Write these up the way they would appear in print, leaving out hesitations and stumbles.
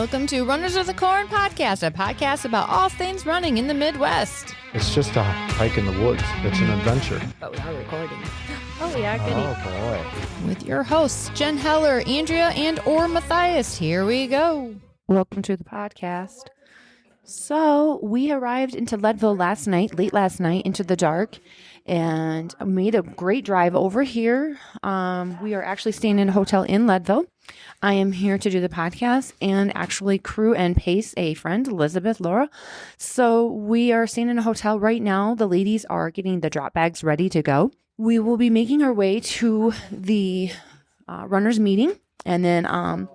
Welcome to Runners of the Corn podcast, a podcast about all things running in the Midwest. It's just a hike in the woods. It's an adventure. But we are recording. Oh, yeah, goody. Oh, boy. With your hosts, Jen Heller, Andrea, and or Matthias. Here we go. Welcome to the podcast. So we arrived into Leadville late last night, into the dark, and made a great drive over here. We are actually staying in a hotel in Leadville. I am here to do the podcast and actually crew and pace a friend, Elizabeth, Laura. So we are staying in a hotel right now. The ladies are getting the drop bags ready to go. We will be making our way to the runners meeting, and then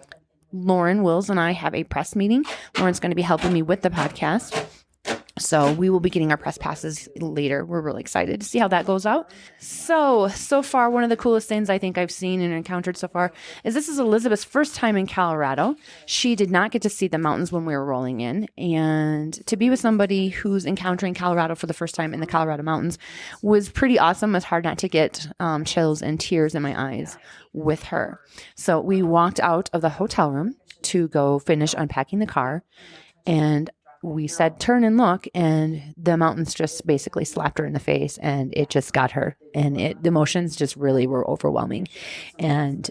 Lauren, Wills, and I have a press meeting. Lauren's going to be helping me with the podcast. So we will be getting our press passes later. We're really excited to see how that goes out. So far, one of the coolest things I think I've seen and encountered so far is this is Elizabeth's first time in Colorado. She did not get to see the mountains when we were rolling in. And to be with somebody who's encountering Colorado for the first time in the Colorado mountains was pretty awesome. It's hard not to get chills and tears in my eyes with her. So we walked out of the hotel room to go finish unpacking the car. And we said, turn and look, and the mountains just basically slapped her in the face, and it just got her, and the emotions just really were overwhelming. And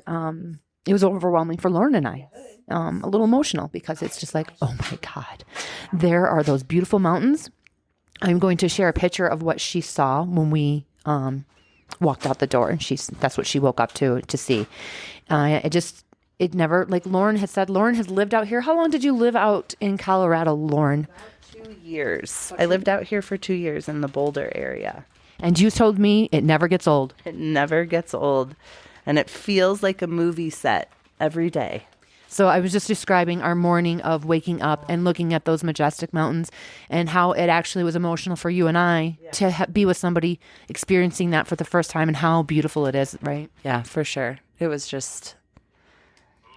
it was overwhelming for Lauren and I, a little emotional, because it's just like, oh my God, there are those beautiful mountains. I'm going to share a picture of what she saw when we walked out the door, and that's what she woke up to see. It never, like Lauren had said, Lauren has lived out here. How long did you live out in Colorado, Lauren? 2 years. I lived out here for 2 years in the Boulder area. And you told me it never gets old. It never gets old. And it feels like a movie set every day. So I was just describing our morning of waking up and looking at those majestic mountains and how it actually was emotional for you and I to be with somebody experiencing that for the first time and how beautiful it is, right? Yeah, for sure. It was just...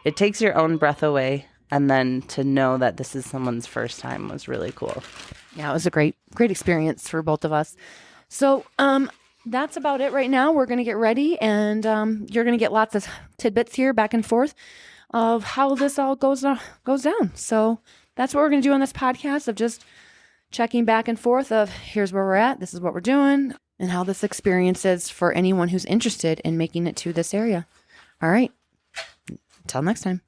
It takes your own breath away, and then to know that this is someone's first time was really cool. Yeah, it was a great experience for both of us. So that's about it right now. We're going to get ready, and you're going to get lots of tidbits here back and forth of how this all goes down. So that's what we're going to do on this podcast, of just checking back and forth of here's where we're at, this is what we're doing, and how this experience is for anyone who's interested in making it to this area. All right. Until next time.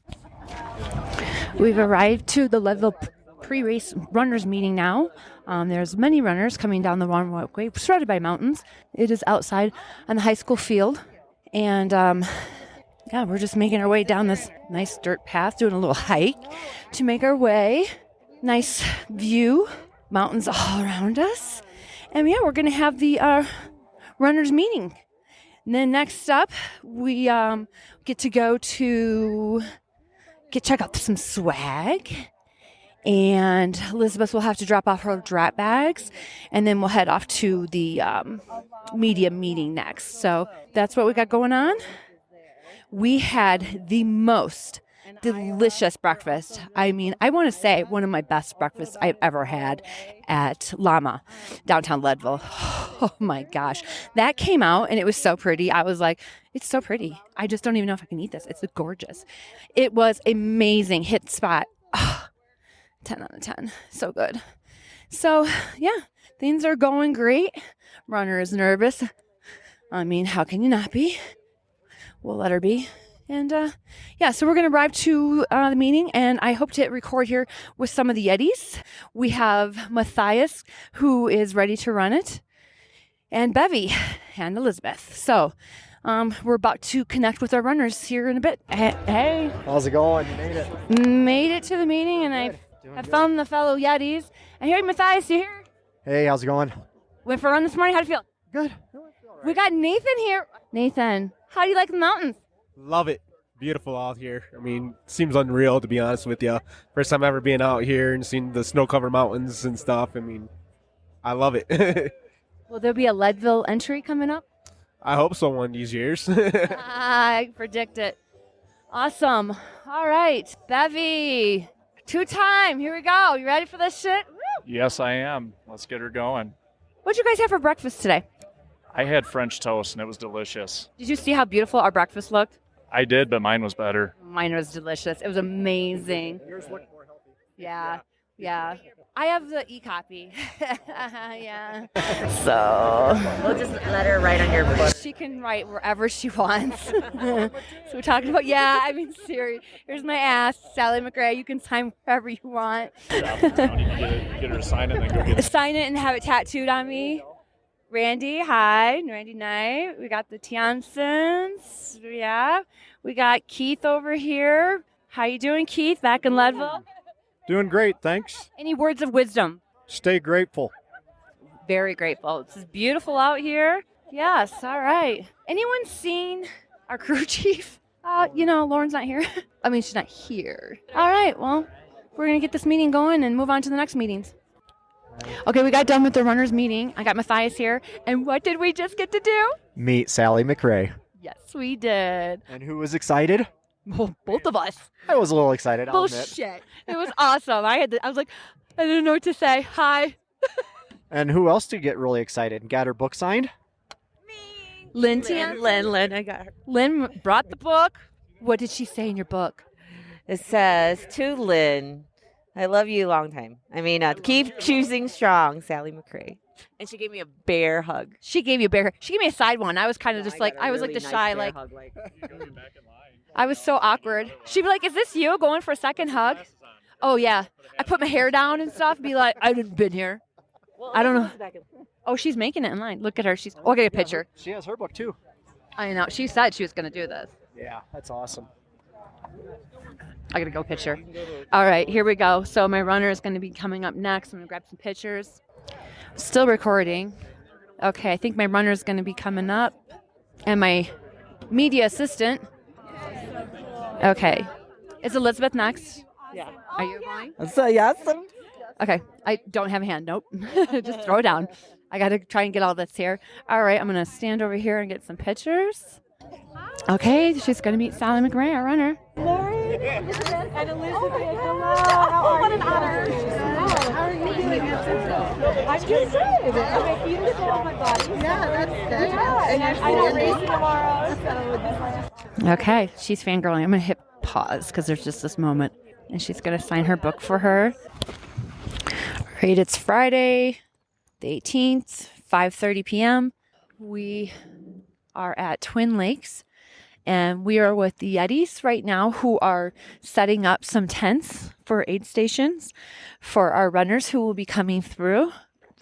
We've arrived to the Leadville pre-race runners meeting now. There's many runners coming down the one walkway, surrounded by mountains. It is outside on the high school field. And we're just making our way down this nice dirt path, doing a little hike to make our way. Nice view, mountains all around us. And we're going to have the runners meeting. And then next up, we get to go to check out some swag. And Elizabeth will have to drop off her drop bags. And then we'll head off to the media meeting next. So that's what we got going on. We had the most delicious breakfast. I mean, I want to say one of my best breakfasts I've ever had at Llama, downtown Leadville. Oh my gosh. That came out and it was so pretty. I was like, it's so pretty. I just don't even know if I can eat this. It's gorgeous. It was amazing. Hit spot. Oh, 10 out of 10. So good. So things are going great. Runner is nervous. I mean, how can you not be? We'll let her be. And so we're going to arrive to the meeting, and I hope to record here with some of the Yetis. We have Matthias, who is ready to run it, and Bevy and Elizabeth. So we're about to connect with our runners here in a bit. Hey. How's it going? You made it. Made it to the meeting, and I found the fellow Yetis. And here, Matthias, you here? Hey, how's it going? Went for a run this morning. How'd you feel? Good. We got Nathan here. Nathan, how do you like the mountains? Love it. Beautiful out here. I mean, seems unreal, to be honest with you. First time ever being out here and seeing the snow-covered mountains and stuff. I mean, I love it. Will there be a Leadville entry coming up? I hope so one of these years. I predict it. Awesome. All right. Bevy, 2-time. Here we go. You ready for this shit? Woo! Yes, I am. Let's get her going. What'd you guys have for breakfast today? I had French toast, and it was delicious. Did you see how beautiful our breakfast looked? I did, but mine was better. Mine was delicious. It was amazing. Yours looked more Yeah. Yeah. I have the e-copy. Yeah. So We'll just let her write on your book. she can write wherever she wants. So we're talking about, serious. Here's my ass, Sally McRae. You can sign wherever you want. Get her to sign it and then go get it. Sign it and have it tattooed on me. Randy, hi. Randy Knight. We got the Tiansons. Yeah. We got Keith over here. How you doing, Keith? Back in Leadville? Doing great, thanks. Any words of wisdom? Stay grateful. Very grateful. This is beautiful out here. Yes, all right. Anyone seen our crew chief? Lauren's not here. I mean, she's not here. All right, well, we're going to get this meeting going and move on to the next meetings. Okay, we got done with the runners meeting. I got Matthias here. And what did we just get to do? Meet Sally McRae. Yes, we did. And who was excited? Well, both of us. I was a little excited, I'll admit. Bullshit. It was awesome. I was like, I didn't know what to say. Hi. And who else did get really excited and got her book signed? Lynn. Lynn, I got her. Lynn brought the book. What did she say in your book? It says, to Lynn, I love you a long time. I mean, keep choosing strong, Sally McRae. And she gave me a bear hug. She gave you a bear. She gave me a side one. I was kind of I was like the shy, like, I was so awkward. She'd be like, is this you going for a second hug? Oh, yeah. I put my hair down and stuff and be like, I didn't been here. I don't know. Oh, she's making it in line. Look at her. I'll get a picture. She has her book too. I know. She said she was going to do this. Yeah, that's awesome. I got to go picture. All right, here we go. So my runner is going to be coming up next. I'm going to grab some pictures. Still recording. Okay, I think my runner is going to be coming up. And my media assistant. Okay. Is Elizabeth next? Yeah. Are you going? So, yes. Okay. I don't have a hand. Nope. Just throw it down. I got to try and get all this here. All right. I'm going to stand over here and get some pictures. Okay. She's going to meet Sally McRae, our runner. Lori, and Elizabeth. Hello. What an honor. How are you doing? I'm just good. Okay, beautiful on my body. Yeah, that's good. Yeah, and I got race tomorrow, so Okay. She's fangirling. I'm going to hit pause because there's just this moment. And she's going to sign her book for her. All right. It's Friday, the 18th, 5:30 p.m. We are at Twin Lakes. And we are with the Yetis right now, who are setting up some tents for aid stations for our runners who will be coming through.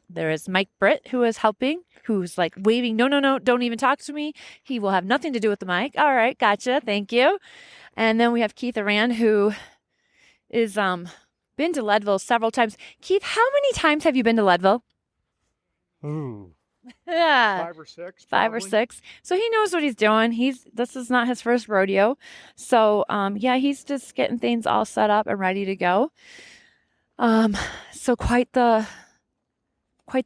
There is Mike Britt, who is helping, who's like waving, no, don't even talk to me. He will have nothing to do with the mic. All right, gotcha, thank you. And then we have Keith Aran, who is been to Leadville several times. Keith, how many times have you been to Leadville? Ooh. Yeah. 5 or 6. Five or six. So he knows what he's doing. This is not his first rodeo. So he's just getting things all set up and ready to go. So quite the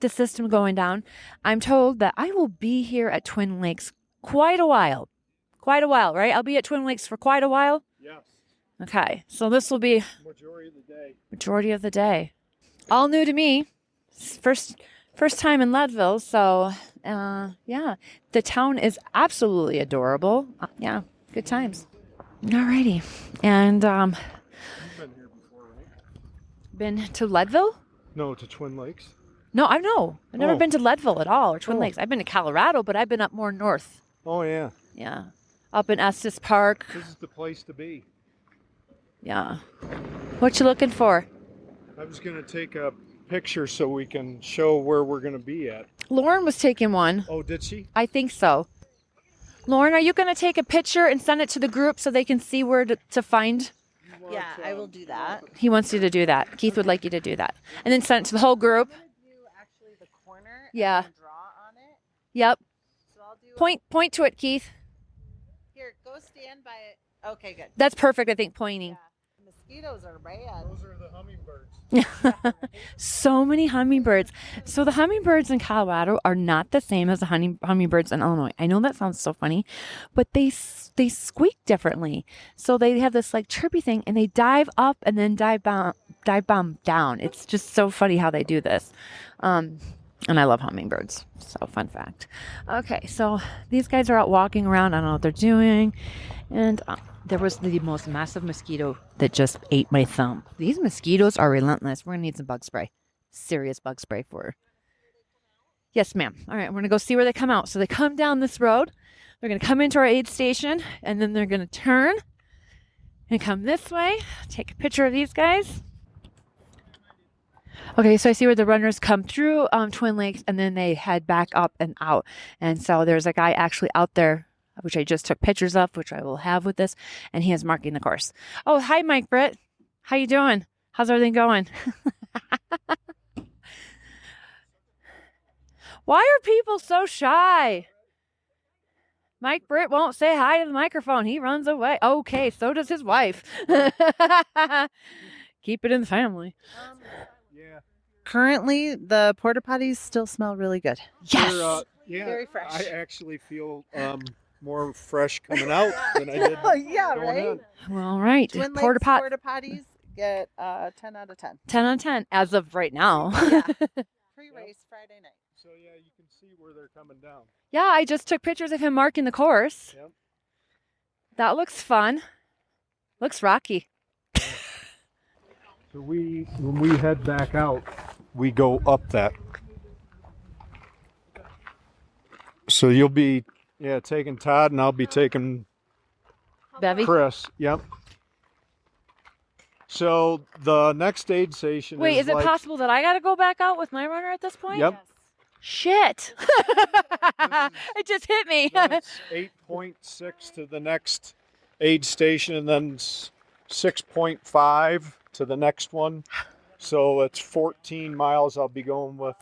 system going down. I'm told that I will be here at Twin Lakes quite a while. Quite a while, right? I'll be at Twin Lakes for quite a while. Yes. Okay. So this will be majority of the day. All new to me. First time in Leadville, so the town is absolutely adorable. Good times. Alrighty, and You've been here before, right? been to Leadville? No, to Twin Lakes. No, I've never Oh. been to Leadville at all or Twin Oh. Lakes. I've been to Colorado, but I've been up more north. Oh, yeah. Yeah, up in Estes Park. This is the place to be. Yeah. What you looking for? I was going to take a picture so we can show where we're going to be at. Lauren was taking one. Oh, did she? I think so. Lauren, are you going to take a picture and send it to the group so they can see where to find? Yeah, I will do that. He wants you to do that. Keith would like you to do that. And then send it to the whole group. Do actually the corner Yeah. and draw on it. Yep. So I'll do Point to it, Keith. Here, go stand by it. Okay, good. That's perfect, I think, pointing. Yeah. Mosquitoes are bad. Those are the hummingbirds. So many hummingbirds. So the hummingbirds in Colorado are not the same as the hummingbirds in Illinois. I know that sounds so funny, but they squeak differently. So they have this like chirpy thing, and they dive up and then dive bomb down. It's just so funny how they do this. And I love hummingbirds. So fun fact. Okay, so these guys are out walking around. I don't know what they're doing. And there was the most massive mosquito that just ate my thumb. These mosquitoes are relentless. We're going to need some bug spray. Serious bug spray for her. Yes, ma'am. All right, we're going to go see where they come out. So they come down this road. They're going to come into our aid station, and then they're going to turn and come this way. Take a picture of these guys. Okay, so I see where the runners come through Twin Lakes, and then they head back up and out. And so there's a guy actually out there, which I just took pictures of, which I will have with this, and he is marking the course. Oh, hi, Mike Britt. How you doing? How's everything going? Why are people so shy? Mike Britt won't say hi to the microphone. He runs away. Okay, so does his wife. Keep it in the family. Yeah. Currently, the porta potties still smell really good. Yes. Yeah. Very fresh. I actually feel more fresh coming out than I did Yeah, going right? in. Well, all right. Twin Porta Lakes pot. porta potties get 10 out of 10. 10 on 10 as of right now. Yeah. Pre-race Friday night. So yeah, you can see where they're coming down. Yeah, I just took pictures of him marking the course. Yep. That looks fun. Looks rocky. So when we head back out, we go up that. So you'll be taking Todd, and I'll be taking Bevy? Chris. Yep. So the next aid station Wait, is it like, possible that I got to go back out with my runner at this point? Yep. Shit. It just hit me. That's 8.6 to the next aid station, and then 6.5 to the next one. So it's 14 miles I'll be going with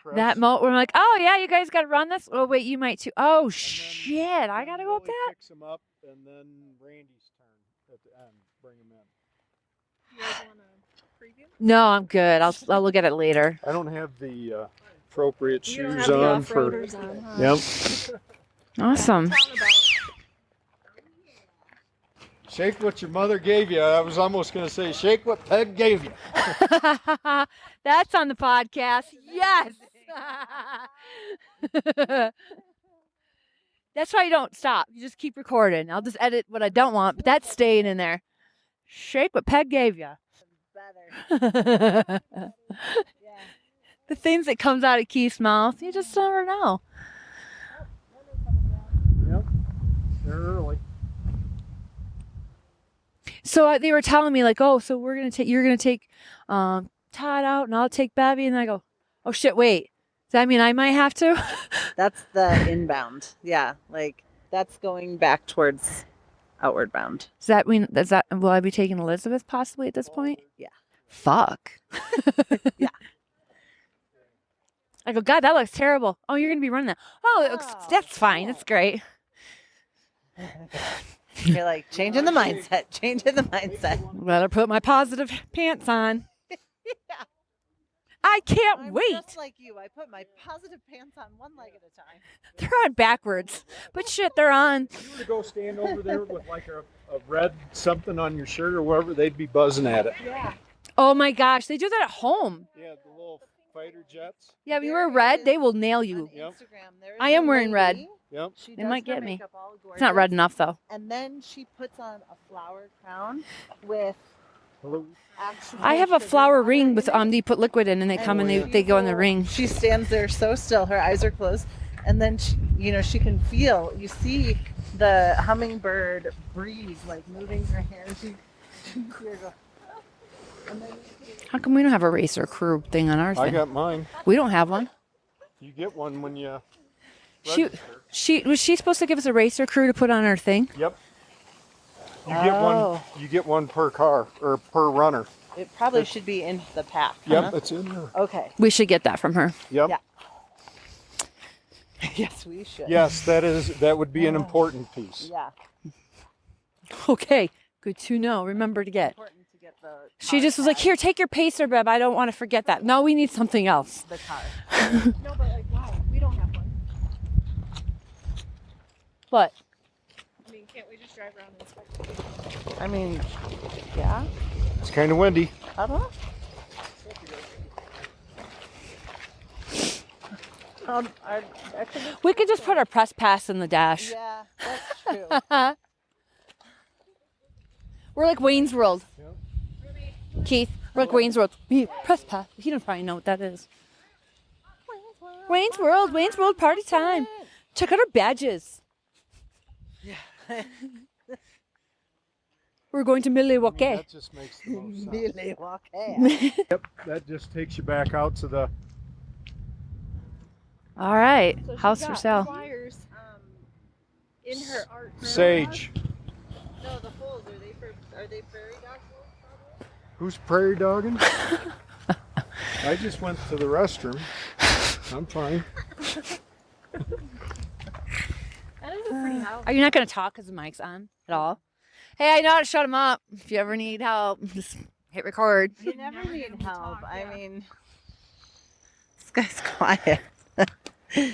Chris. That we're like, oh yeah, you guys got to run this. Oh wait, you might too. Oh And shit, then I got to go with Willie that. Picks him up, and then Randy's turn at the end. Bring him in. You guys want to preview? No, I'm good. I'll look at it later. I don't have the appropriate You don't shoes have the on for. off-roaders on, huh? Yep. Awesome. Tell 'em about Shake what your mother gave you. I was almost going to say, shake what Peg gave you. That's on the podcast. Yes. That's why you don't stop. You just keep recording. I'll just edit what I don't want, but that's staying in there. Shake what Peg gave you. Better. The things that comes out of Keith's mouth, you just never know. Yep. They're early. So they were telling me like, oh, so you're gonna take Todd out, and I'll take Bevy, and I go, oh shit, wait, does that mean I might have to? That's the inbound. Yeah, like that's going back towards outward bound. Does that mean will I be taking Elizabeth possibly at this point? Yeah. Fuck. Yeah. I go, God, that looks terrible. Oh, you're gonna be running that. Oh, that's fine. That's great. You're like changing the mindset. Changing the mindset. Better put my positive pants on. Yeah. I can't I'm wait. just like you. I put my positive pants on one leg at a time. They're on backwards, but shit, they're on. If you were to go stand over there with like a red something on your shirt or whatever, they'd be buzzing at it. Yeah. Oh my gosh, they do that at home. Yeah, the little fighter jets. Yeah, if you wear red, they will nail you. Yep. Instagram, there is I am a wearing red. lady. Yep. She They does might her get me. makeup all It's not red gorgeous, enough though. And then she puts on a flower crown with Hello. actual I have a sugar flower on ring it. with they put liquid in, and they come and they go in the ring. She stands there so still, her eyes are closed, and then she can feel. You see the hummingbird breeze like moving her hair. She here go. And then How come we don't have a racer crew thing on our I thing? got mine. We don't have one. You get one when you. Was she supposed to give us a racer crew to put on our thing? Yep. You get one. Oh. You get one per car or per runner. it probably should be in the pack. Yep, huh? it's in there. Okay. We should get that from her. Yep. Yeah. Yes, we should. Yes, that would be an important piece. Yeah. Okay, good to know. Remember to get. Important to get the. She just was like, "Here, take your pacer, Beb. I don't want to forget that." No, we need something else. The car. No, but like, wow, we don't have one. What? I mean, can't we just drive around and inspect? I mean, yeah. It's kind of windy. I don't know. We could just put our press pass in the dash. Yeah, that's true. We're like Wayne's World. Keith, we're like Wayne's World. Press pass. He don't probably know what that is. Wayne's World party time. Check out our badges. Yeah. We're going to Milwaukee. That just makes the most sense. Milwaukee. Yep, that just takes you back out to the. All right, So she's house for got sale. flyers, in her art. Sage. No, the holes, are they prairie dog holes probably? Who's prairie dogging? I just went to the restroom. I'm fine. That is a pretty house. Are you not going to talk because the mic's on at all? Hey, I know how to shut him up. If you ever need help, just hit record. You never need help. I mean, this guy's quiet. I'm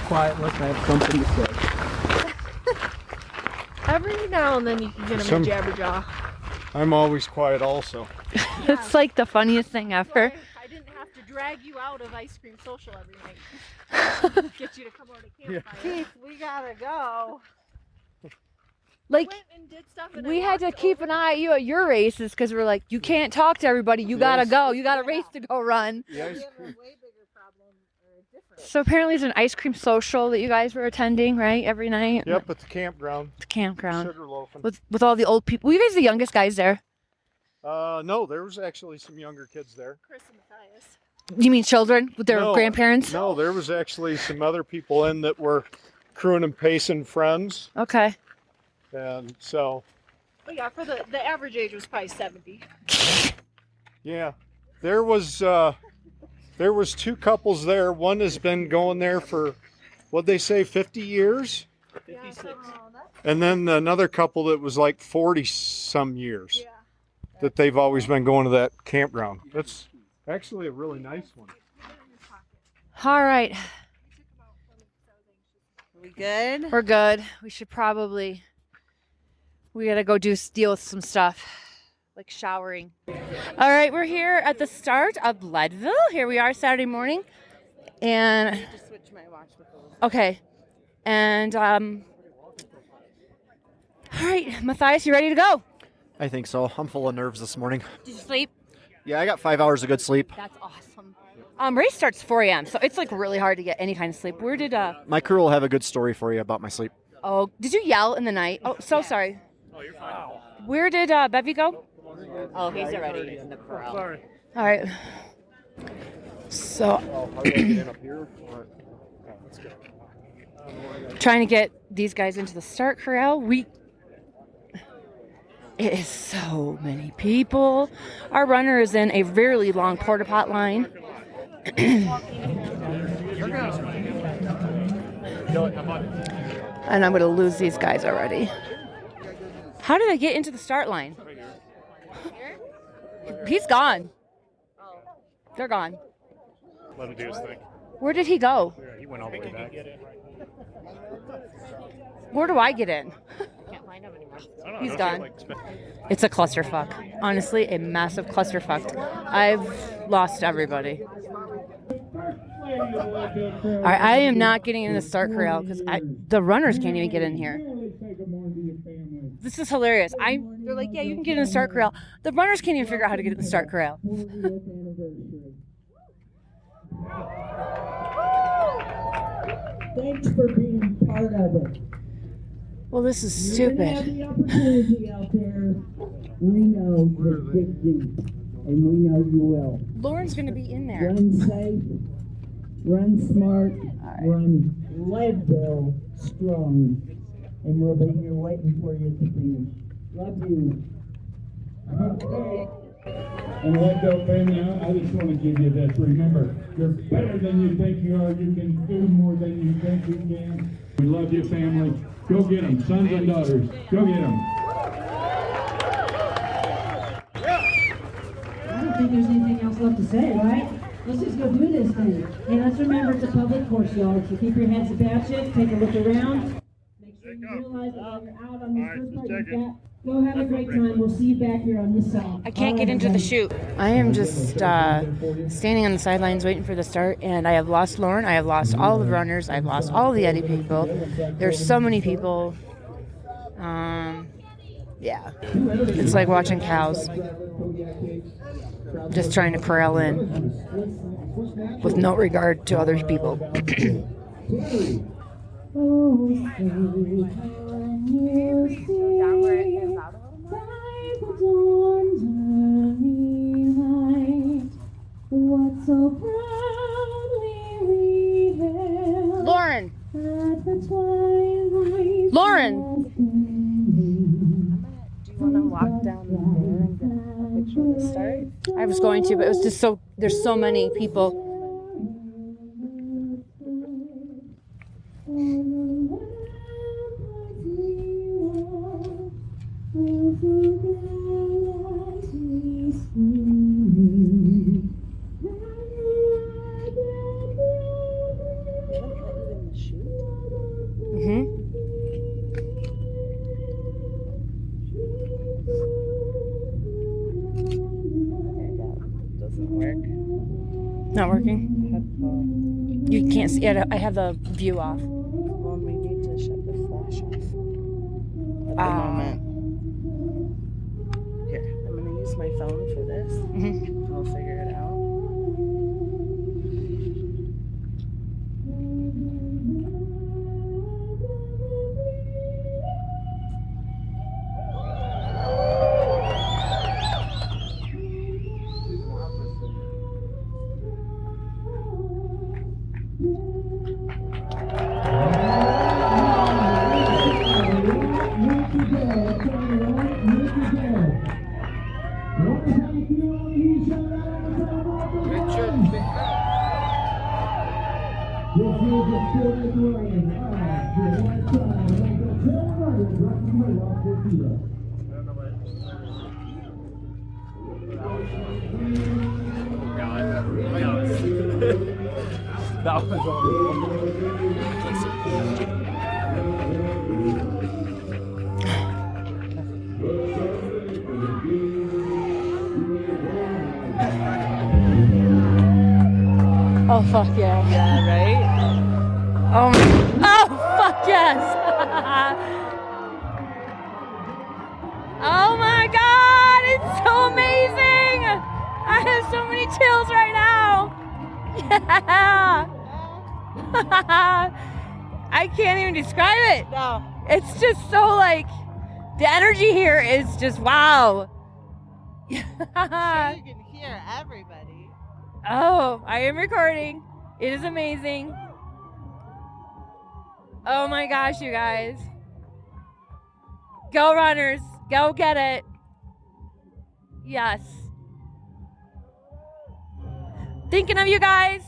quiet unless I have something to say. Every now and then you can get him a jabberjaw. I'm always quiet also. It's like the funniest thing ever. I didn't have to drag you out of ice cream social every night. Get you to come over to campfire. Keith, we gotta go. Like, Went and did stuff and we I had to walked keep over an eye at you at your races because we're like, you can't talk to everybody. You got to go. You got a race to go run. We have a way bigger problem or different. So apparently there's an ice cream social that you guys were attending, right? Every night? Yep, at the campground. The campground. Sugar loafing. With all the old people. Were you guys the youngest guys there? No, there was actually some younger kids there. Chris and Matthias. You mean children with their No, grandparents? No, there was actually some other people in that were crewing and pacing friends. Okay. And so, But yeah, for the average age was probably 70. yeah, there was two couples there. One has been going there for, what'd they say, 50 years? 56. And then another couple that was like 40 some years Yeah. that they've always been going to that campground. That's actually a really nice one. All right. We good? We're good. We should probably. We gotta go deal with some stuff, like showering. All right, we're here at the start of Leadville. Here we are Saturday morning, and I need to switch my watch with those. okay, and all right, Matthias, you ready to go? I think so. I'm full of nerves this morning. Did you sleep? Yeah, I got 5 hours of good sleep. That's awesome. Race starts 4 a.m., so it's like really hard to get any kind of sleep. Where did My crew will have a good story for you about my sleep. Oh, did you yell in the night? Oh, so sorry. Oh, you're fine. Where did Bevy go? Oh, he's already in the corral. Sorry. All right. So, How do I get in up here? Let's go. trying to get these guys into the start corral. It is so many people. Our runner is in a really long porta pot line. And I'm going to lose these guys already. How did I get into the start line? He's gone. They're gone. Let him do his thing. Where did he go? He went all the way back. Where do I get in? Can't find him anymore. I don't know, He's don't gone. you, like, It's a clusterfuck. Honestly, a massive clusterfuck. I've lost everybody. All right, I am not getting in the start corral because the runners can't even get in here. This is hilarious. They're like, yeah, you can get in the start corral. The runners can't even figure out how to get in the start corral. Thanks for being part of it. Well, this is You're gonna have stupid. the opportunity out there. We know you're big deep, and we know you will. Lauren's going to be in there. Run safe, run smart, run Leadville strong, and we'll be here waiting for you at the finish. Love you. Okay. And Leadville family, I just want to give you this. Remember, you're better than you think you are. You can do more than you think you can. We love you, family. Go get them, sons and daughters. Go get them. I don't think there's anything else left to say, right? Let's just go do this thing. Hey, let's remember it's a public course, y'all. So keep your heads about you. Take a look around. Make sure you realize that while you're out on this first part, you've got. Go have a great time. We'll see you back here on this side. I can't get into the chute. I am just standing on the sidelines waiting for the start, and I have lost Lauren. I have lost all the runners. I've lost all the Yeti people. There's so many people. Yeah. It's like watching cows just trying to corral in with no regard to other people. Lauren! Lauren! Do you want to walk down there and get a picture of the start? I was going to, but it was just so, there's so many people. Mm-hmm. Doesn't work. Not working? You can't see it. I have the view off. Well, we need to shut the flash off at the moment. Here, I'm going to use my phone for this. Mm-hmm. I'll figure it out. Oh, fuck yeah. Yeah, right? Oh, oh fuck yes. Oh my God, it's so amazing. I have so many chills right now. Yeah. I can't even describe it. No. It's just so like, the energy here is just wow. So you can hear everybody. Oh, I am recording. It is amazing. Oh my gosh, you guys. Go runners. Go get it. Yes. Thinking of you guys.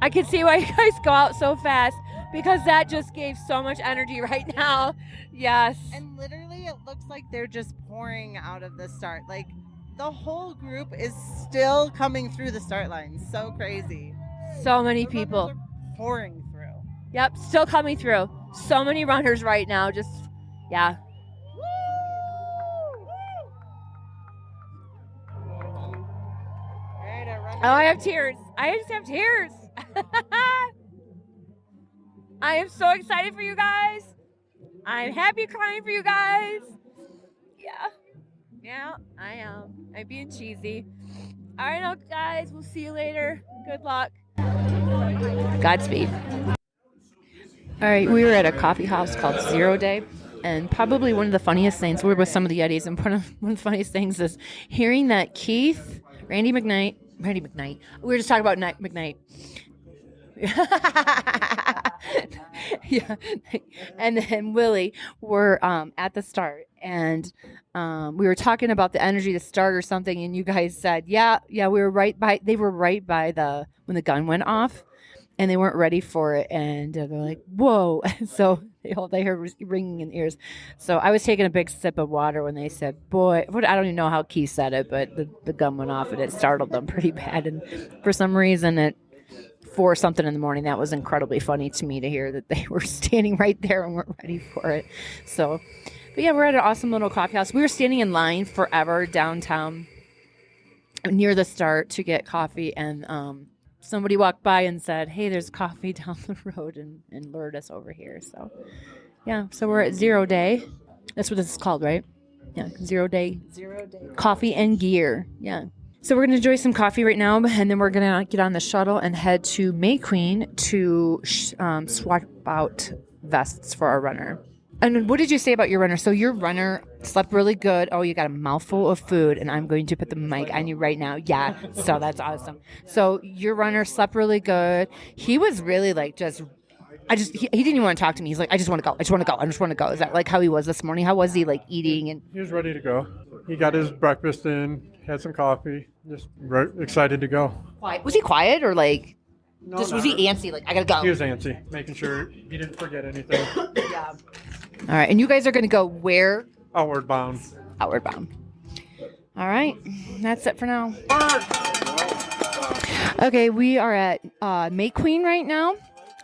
I can see why you guys go out so fast because that just gave so much energy right now. Yes. And literally, it looks like they're just pouring out of the start. Like, the whole group is still coming through the start line. So crazy. So many The people. runners are pouring through. Yep, still coming through. So many runners right now. Just, yeah. Oh, I have tears. I just have tears. I am so excited for you guys. I'm happy crying for you guys. Yeah. Yeah, I am. I'm being cheesy. All right, now, guys. We'll see you later. Good luck. Godspeed. All right, we were at a coffee house called Zero Day. And probably one of the funniest things, we were with some of the Yetis, and one of the funniest things is hearing that Randy McKnight, we were just talking about McKnight. Yeah. And then Willie were at the start, and we were talking about the energy to start or something, and you guys said, yeah, we were they were right by when the gun went off, and they weren't ready for it, and they're like, whoa. So all they heard was ringing in the ears. So I was taking a big sip of water when they said, boy, I don't even know how Keith said it, but the gun went off, and it startled them pretty bad, and for some reason at 4 something in the morning, that was incredibly funny to me to hear that they were standing right there and weren't ready for it. So, but yeah, we're at an awesome little coffee house. We were standing in line forever downtown near the start to get coffee, and somebody walked by and said, hey, there's coffee down the road, and lured us over here. So Yeah, so we're at 0 day. That's what this is called, right? Yeah, 0 day. 0 day. Coffee and gear. Yeah. So we're going to enjoy some coffee right now, and then we're going to get on the shuttle and head to Mayqueen to swap out vests for our runner. And what did you say about your runner? So your runner slept really good. Oh, you got a mouthful of food, and I'm going to put the mic on you right now. Yeah, so that's awesome. So your runner slept really good. He was really like he didn't even want to talk to me. He's like, I just want to go. I just want to go. I just want to go. Is that like how he was this morning? How was he like eating? And He was ready to go. He got his breakfast in, had some coffee, just excited to go. quiet? Was he quiet or like No, just was he antsy? Like I gotta go. He was antsy, making sure he didn't forget anything. Yeah. All right, and you guys are gonna go where? Outward bound. Outward bound. All right, that's it for now. Okay, we are at Mayqueen right now.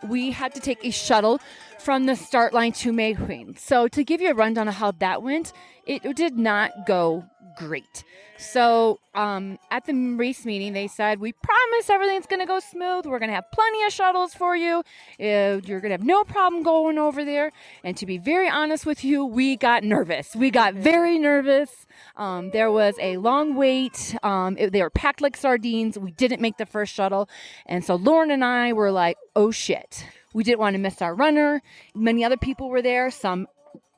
We had to take a shuttle from the start line to Mayqueen. So to give you a rundown of how that went, it did not go great. So at the race meeting, they said, we promise everything's going to go smooth. We're going to have plenty of shuttles for you. You're going to have no problem going over there. And to be very honest with you, we got nervous. We got very nervous. There was a long wait. They were packed like sardines. We didn't make the first shuttle. And so Lauren and I were like, oh shit. We didn't want to miss our runner. Many other people were there. Some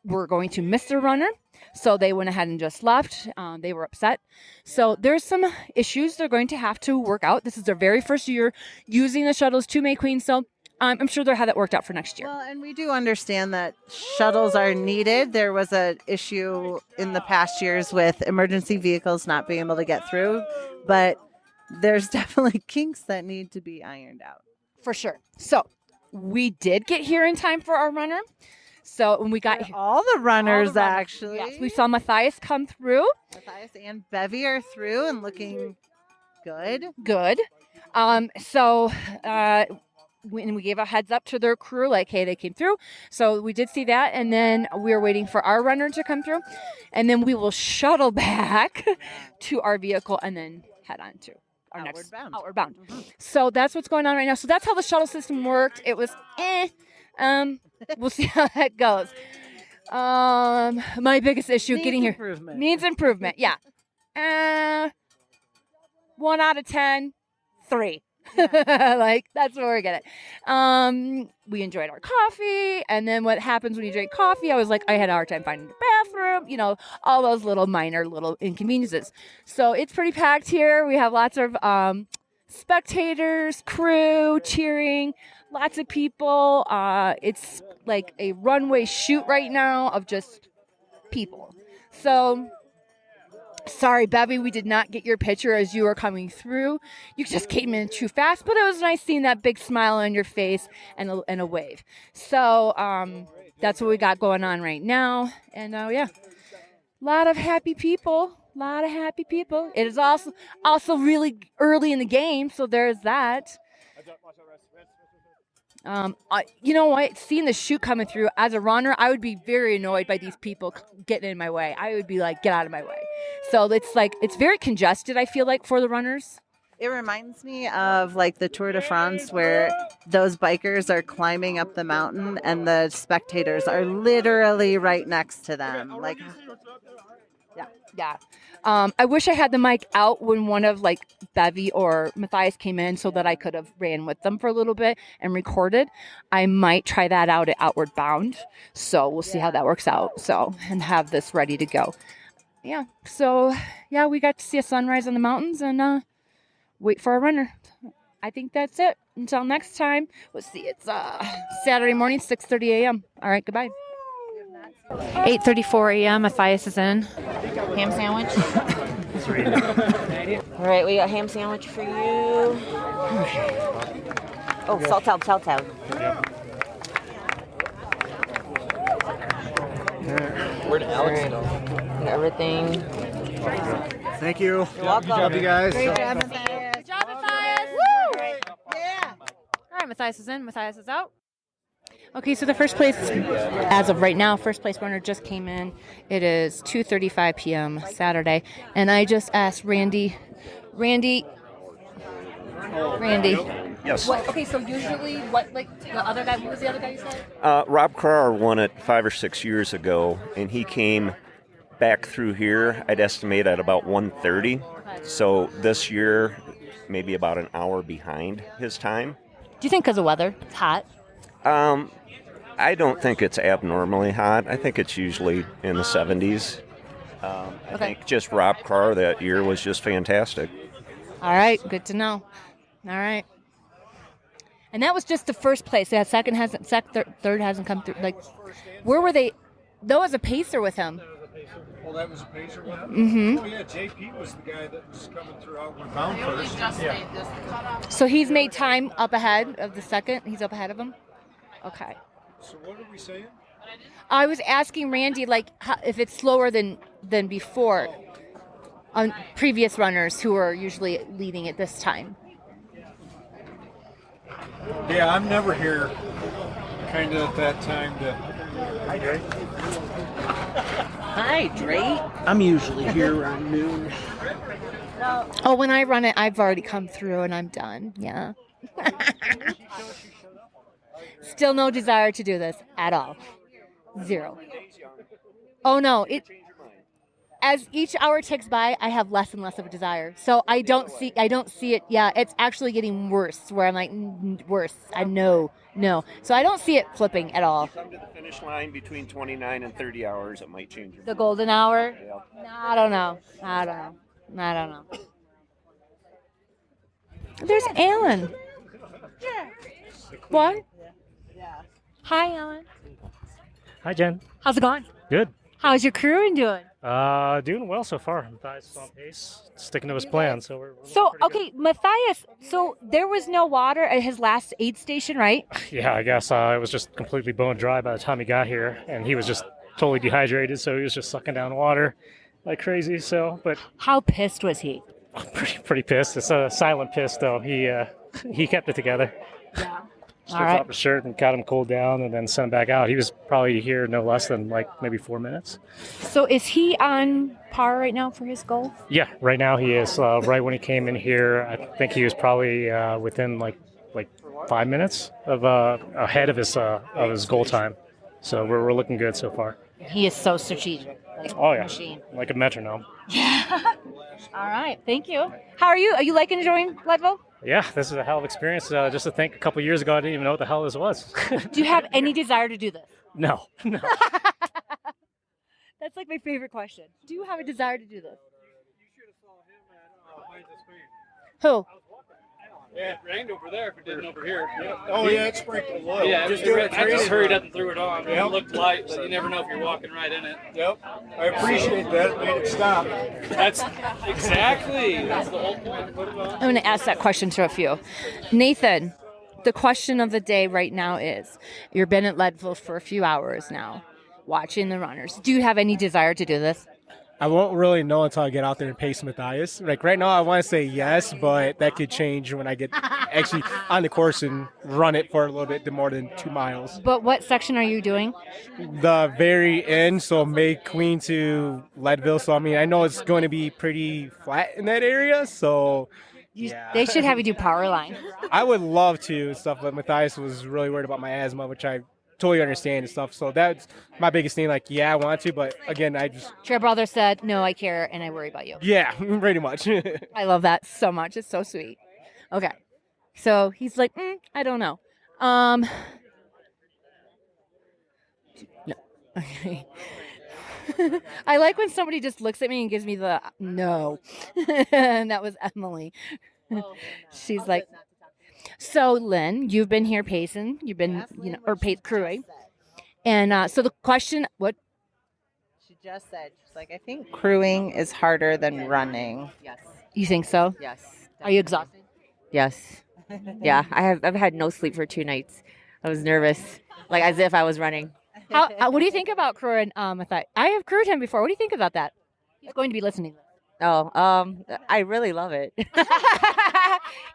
were going to miss their runner. So they went ahead and just left. They were upset. So there's some issues they're going to have to work out. This is their very first year using the shuttles to Mayqueen. So I'm sure they'll have that worked out for next year. Well, and we do understand that shuttles are needed. There was an issue in the past years with emergency vehicles not being able to get through, but there's definitely kinks that need to be ironed out. For sure. So we did get here in time for our runner. So when we got here, All the runners, actually. yes, we saw Matthias come through. Matthias and Bevy are through and looking good. Good. When we gave a heads up to their crew, like, hey, they came through. So we did see that. And then we were waiting for our runner to come through. And then we will shuttle back to our vehicle and then head on to our next outward bound. Mm-hmm. So that's what's going on right now. So that's how the shuttle system worked. It was we'll see how that goes. My biggest issue getting here needs improvement. Yeah. 1 out of 10, 3. Yeah. Like that's where we're getting. We enjoyed our coffee, and then what happens when you drink coffee? I had a hard time finding the bathroom. All those little minor little inconveniences. So it's pretty packed here. We have lots of spectators, crew cheering, lots of people. It's like a runway shoot right now of just people. So. Sorry, Bevy, we did not get your picture as you were coming through. You just came in too fast, but it was nice seeing that big smile on your face and a wave. So that's what we got going on right now. And yeah, a lot of happy people. It is also really early in the game, so there's that. You know what? Seeing the chute coming through as a runner, I would be very annoyed by these people getting in my way. I would be like, get out of my way. So it's very congested, I feel like, for the runners. It reminds me of like the Tour de France where those bikers are climbing up the mountain and the spectators are literally right next to them. Like, yeah. I wish I had the mic out when one of like Bevy or Matthias came in so that I could have ran with them for a little bit and recorded. I might try that out at Outward Bound. So we'll see how that works out. So, and have this ready to go. Yeah. So yeah, we got to see a sunrise on the mountains and wait for our runner. I think that's it. Until next time. Let's see. It's Saturday morning, 6:30 a.m. All right. Goodbye. 8:34 a.m. Matthias is in. Ham sandwich. All right, we got ham sandwich for you. Oh, saltell. Where'd Alex go? Got everything. Thank you. You're welcome. Good job, you guys. great job, Matthias. Good job, Matthias. Woo! Yeah. All right, Matthias is in. Matthias is out. Okay, so the first place, as of right now, first place runner just came in. It is 2:35 p.m. Saturday, and I just asked Randy, Yes. Okay, so usually what, like, the other guy, what was the other guy you said? Rob Carr won it 5 or 6 years ago, and he came back through here, I'd estimate at about 1:30. So this year, maybe about an hour behind his time. Do you think because of weather? It's hot. I don't think it's abnormally hot. I think it's usually in the 70s. I think just Rob Carr that year was just fantastic. All right, good to know. All right. And that was just the first place. That third hasn't come through. Like, where were they? There was a pacer with him. Well, that was a pacer with him? Mm-hmm. Oh, yeah, JP was the guy that was coming through Outward Bound first. Yeah. So he's made time up ahead of the second. He's up ahead of him. Okay. So what are we saying? I was asking Randy, like, if it's slower than before on previous runners who are usually leading at this time. Yeah, I'm never here kind of at that time to hydrate. Hydrate? I'm usually here around noon. Oh, when I run it, I've already come through and I'm done. Yeah. Still no desire to do this at all. Zero. Oh no, as each hour ticks by, I have less and less of a desire. So I don't see it. Yeah, it's actually getting worse where I'm like, worse. I know. No. So I don't see it flipping at all. Come to the finish line between 29 and 30 hours, it might change your The golden hour? Yeah. No, I don't know. There's Alan. What? Hi, Alan. Hi, Jen. How's it going? Good. How's your crewing doing? Doing well so far. Matthias is on pace, sticking to his plan, so we're So, pretty okay, Matthias, so there was no water at his last aid station, right? good. Yeah, I guess it was just completely bone dry by the time he got here, and he was just totally dehydrated, so he was just sucking down water like crazy. So, but How pissed was he? pretty pissed. It's a silent piss, though. He kept it together. Yeah. Stripped off his shirt and got him cooled down, and then sent him back out. He was probably here no less than like maybe 4 minutes. So is he on par right now for his goal? Yeah, right now he is. Right when he came in here, I think he was probably within like 5 minutes of ahead of his goal time. So we're looking good so far. He is so strategic. Like Oh yeah, machine. like a metronome. All right, thank you. How are you? Are you enjoying Leadville? Yeah, this is a hell of an experience. Just to think, a couple years ago, I didn't even know what the hell this was. Do you have any desire to do this? No. That's like my favorite question. Do you have a desire to do this? Who? Yeah, it rained over there if it didn't over here. Yep. Oh, yeah, it sprinkled a little. Yeah, Just I just hurried up and threw it on. Yep. It looked light, but you never know if you're walking right in it. Yep. I appreciate that. It made it stop. That's exactly. That's the whole point. Put it on. I'm going to ask that question to a few. Nathan, the question of the day right now is, you've been at Leadville for a few hours now, watching the runners. Do you have any desire to do this? I won't really know until I get out there and pace Matthias. Like right now, I want to say yes, but that could change when I get actually on the course and run it for a little bit more than 2 miles. But what section are you doing? The very end, so Mayqueen to Leadville. So I mean, I know it's going to be pretty flat in that area. So yeah. They should have you do power line. I would love to and stuff, but Matthias was really worried about my asthma, which I totally understand and stuff. So that's my biggest thing. Like, yeah, I want to, but again, I just... Your brother said, no, I care and I worry about you. Yeah, pretty much. I love that so much. It's so sweet. Okay. So he's like, I don't know. No. Okay. I like when somebody just looks at me and gives me the no. And that was Emily. She's like, so Lynn, you've been here pacing. You've been, or crewing. And so the question, what? She just said, she's like, I think crewing is harder than running. Yes. You think so? Yes. Are you exhausted? Yes. Yeah, I've had no sleep for 2 nights. I was nervous, like as if I was running. What do you think about crewing Matthias? I have crewed him before. What do you think about that? He's going to be listening. Oh, I really love it.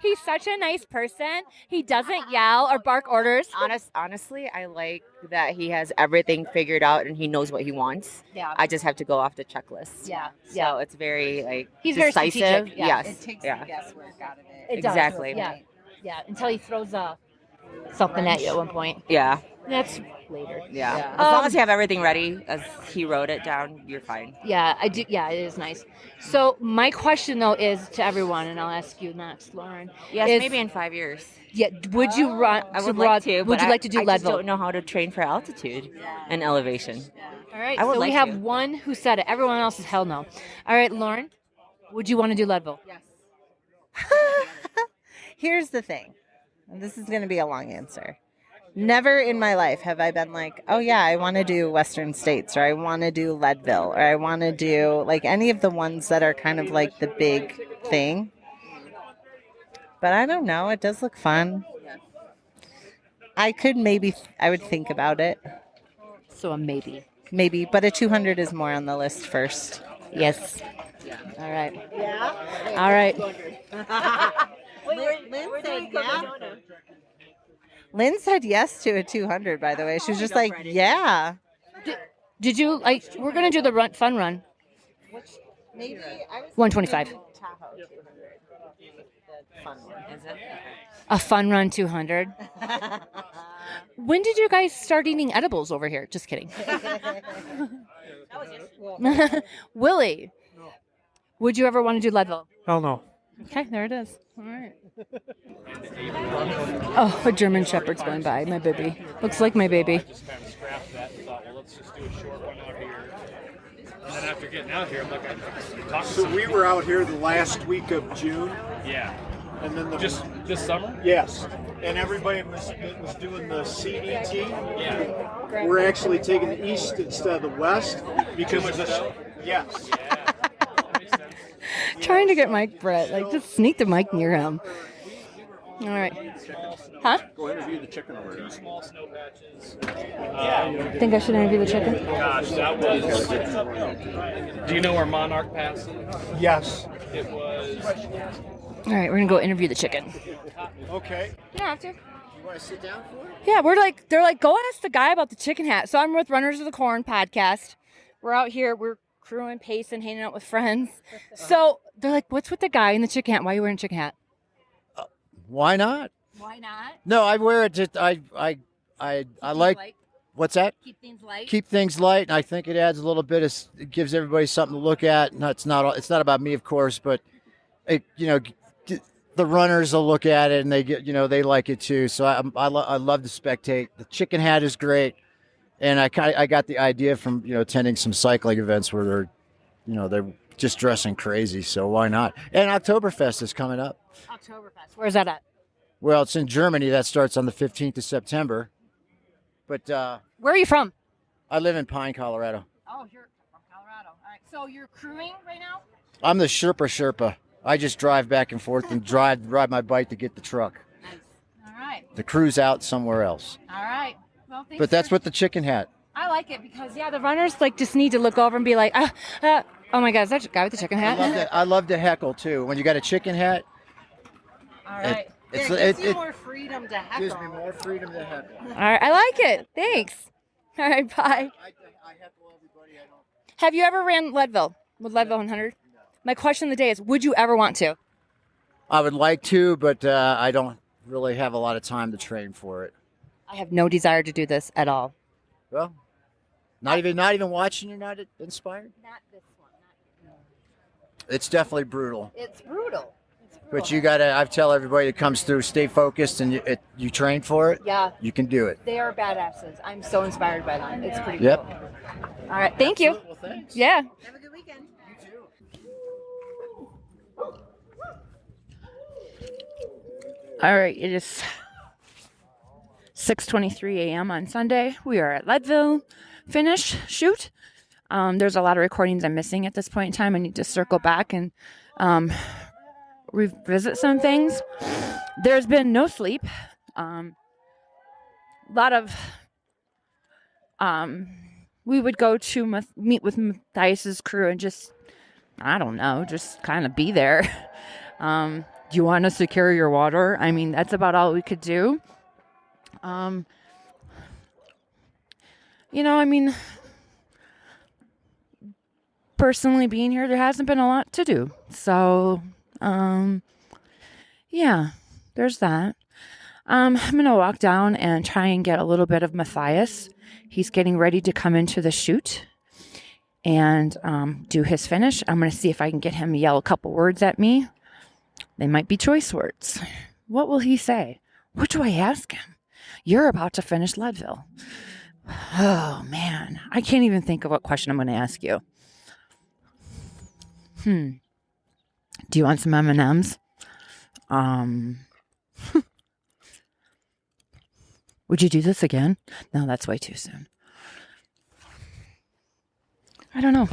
He's such a nice person. He doesn't yell or bark orders. Honestly, I like that he has everything figured out and he knows what he wants. Yeah. I just have to go off the checklist. Yeah. So it's very He's very decisive. strategic. Yeah. Yes. It takes yeah. the guesswork out of it. It does. Exactly. Yeah. Yeah, until he throws something at you at one point. Yeah. That's later. Yeah. As long as you have everything ready, as he wrote it down, you're fine. Yeah, I do. Yeah, it is nice. So my question though is to everyone, and I'll ask you next, Lauren. Yes, is, maybe in 5 years. Yeah, would you run? I would like to, Would but you like to do I just Leadville? don't know how to train for altitude and elevation. All right. I would so like we have to. one who said it. Everyone else is hell no. All right, Lauren, would you want to do Leadville? Yes. Here's the thing, and this is going to be a long answer. Never in my life have I been like, oh yeah, I want to do Western States, or I want to do Leadville, or I want to do like any of the ones that are kind of like the big thing. But I don't know. It does look fun. I would think about it. So a maybe. Maybe, but a 200 is more on the list first. Yes. All right. Yeah. All right. Lynn said yeah. Lynn said yes to a 200, by the way. She was just like, yeah. Did you like? We're gonna do the fun run. Maybe I was 125. Tahoe 200. The fun one. Is it? A fun run 200. When did you guys start eating edibles over here? Just kidding. Willie, would you ever want to do Leadville? Hell no. Okay, there it is. All right. Oh, a German Shepherd's going by. My baby. Looks like my baby. Just kind of scrapped that and thought, well, let's just do a short one out here. And then after getting out here, I'm like, I talked to So some we people. were out here the last week of June. Yeah. And then Just this summer? Yes. And everybody was doing the CDT. Yeah. We're actually taking the east instead of the west because of this. Yes. Trying to get Mike Brett. Like, just sneak the mic near him. All right. Huh? Go interview the chicken over Two small snow patches. Think I should interview the chicken? Gosh, that was. Do you know where Monarch Pass is? Yes. It was. All right, we're gonna go interview the chicken. Okay. You don't have to. You want to sit down for it? Yeah, they're like, go ask the guy about the chicken hat. So I'm with Runners of the Corn podcast. We're out here, we're crewing, pacing, hanging out with friends. So they're like, what's with the guy in the chicken hat? Why are you wearing a chicken hat? Why not? Why not? No, I wear it. Just I like. Light. What's that? Keep things light. Keep things light, and I think it adds a little bit of. It gives everybody something to look at. No, it's not. It's not about me, of course, but it, the runners will look at it and they get, they like it too. So I love to spectate. The chicken hat is great, and I got the idea from attending some cycling events where they're just dressing crazy. So why not? And Oktoberfest is coming up. Oktoberfest. Where's that at? Well, it's in Germany. That starts on the 15th of September. But Where are you from? I live in Pine, Colorado. Oh, you're from Colorado. All right. So you're crewing right now? I'm the Sherpa. I just drive back and forth and ride my bike to get the truck. Nice. All right. The crew's out somewhere else. All right. Well, thanks. But that's with the chicken hat. I like it because the runners just need to look over and be like, oh my God, is that guy with the chicken hat? I love to heckle too. When you got a chicken hat. All right. It gives you more freedom to heckle. Gives me more freedom to heckle. All right. I like it. Thanks. All right. Bye. I heckle everybody. I don't. Have you ever ran Leadville with Leadville 100? My question of the day is, would you ever want to? I would like to, but I don't really have a lot of time to train for it. I have no desire to do this at all. Well, not even watching, you're not inspired? Not this one. It's definitely brutal. It's brutal. But you gotta. I tell everybody that comes through, stay focused, and you train for it. Yeah. You can do it. They are badasses. I'm so inspired by them. It's pretty Yep. cool. All right. Thank you. Well, thanks. Yeah. Have a good weekend. You too. All right, it is 6:23 a.m. on Sunday. We are at Leadville shoot. There's a lot of recordings I'm missing at this point in time. I need to circle back and revisit some things. There's been no sleep. A lot of we would go to meet with Matthias's crew and just kind of be there. Do you want to secure your water? I mean, that's about all we could do. Personally being here, there hasn't been a lot to do. So, yeah. there's that. I'm going to walk down and try and get a little bit of Matthias. He's getting ready to come into the chute and do his finish. I'm going to see if I can get him to yell a couple words at me. They might be choice words. What will he say? What do I ask him? You're about to finish Leadville. Oh, man. I can't even think of what question I'm going to ask you. Do you want some M&Ms? Would you do this again? No, that's way too soon. I don't know.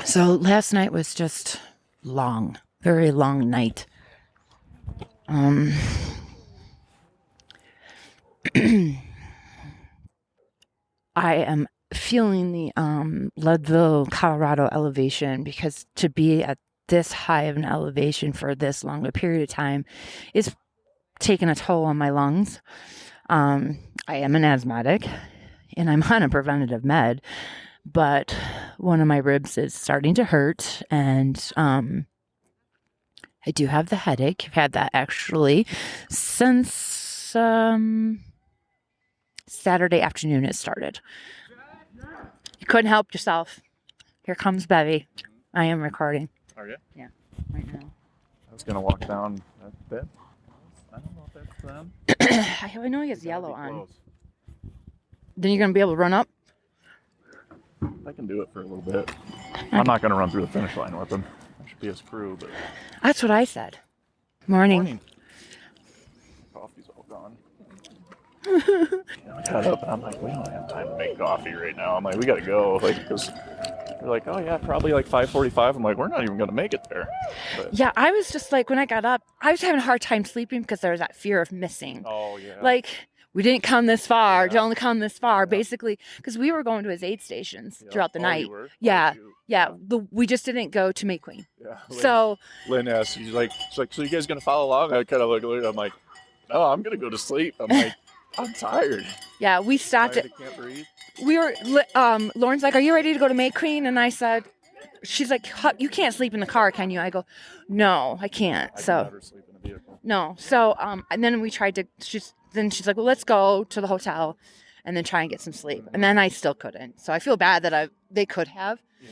So last night was just long, very long night. I am feeling the Leadville, Colorado elevation, because to be at this high of an elevation for this long a period of time is taking a toll on my lungs. I am an asthmatic and I'm on a preventative med, but one of my ribs is starting to hurt, and I do have the headache. I've had that actually since Saturday afternoon it started. You couldn't help yourself. Here comes Bevy. I am recording. Are you? Yeah, right now. I was going to walk down that bit. I don't know if that's them. I know he has yellow on. Then you're going to be able to run up? I can do it for a little bit. I'm not going to run through the finish line with them. I should be a screw, but... That's what I said. Morning. Coffee's all gone. I got up and I'm like, we don't have time to make coffee right now. I'm like, we got to go. Like, because they're like, oh yeah, probably like 5:45. I'm like, we're not even going to make it there. But, yeah, I was just like, when I got up, I was having a hard time sleeping because there was that fear of missing. Oh, yeah. Like, we didn't come this far, to only come this far, basically, because we were going to his aid stations throughout the night. You were? Yeah, we just didn't go to Mayqueen. Yeah. So Lynn asked, she's like, so you guys going to follow along? I kind of look at her, I'm like, no, I'm going to go to sleep. I'm like, I'm tired. Yeah, we stopped Tired, it. I can't breathe. We were, Lauren's like, are you ready to go to Mayqueen? And I said, she's like, you can't sleep in the car, can you? I go, no, I can't. I So can never sleep in a vehicle. No. So, and then we tried to, she's like, well, let's go to the hotel and then try and get some sleep. And then I still couldn't. So I feel bad that they could have. Yeah.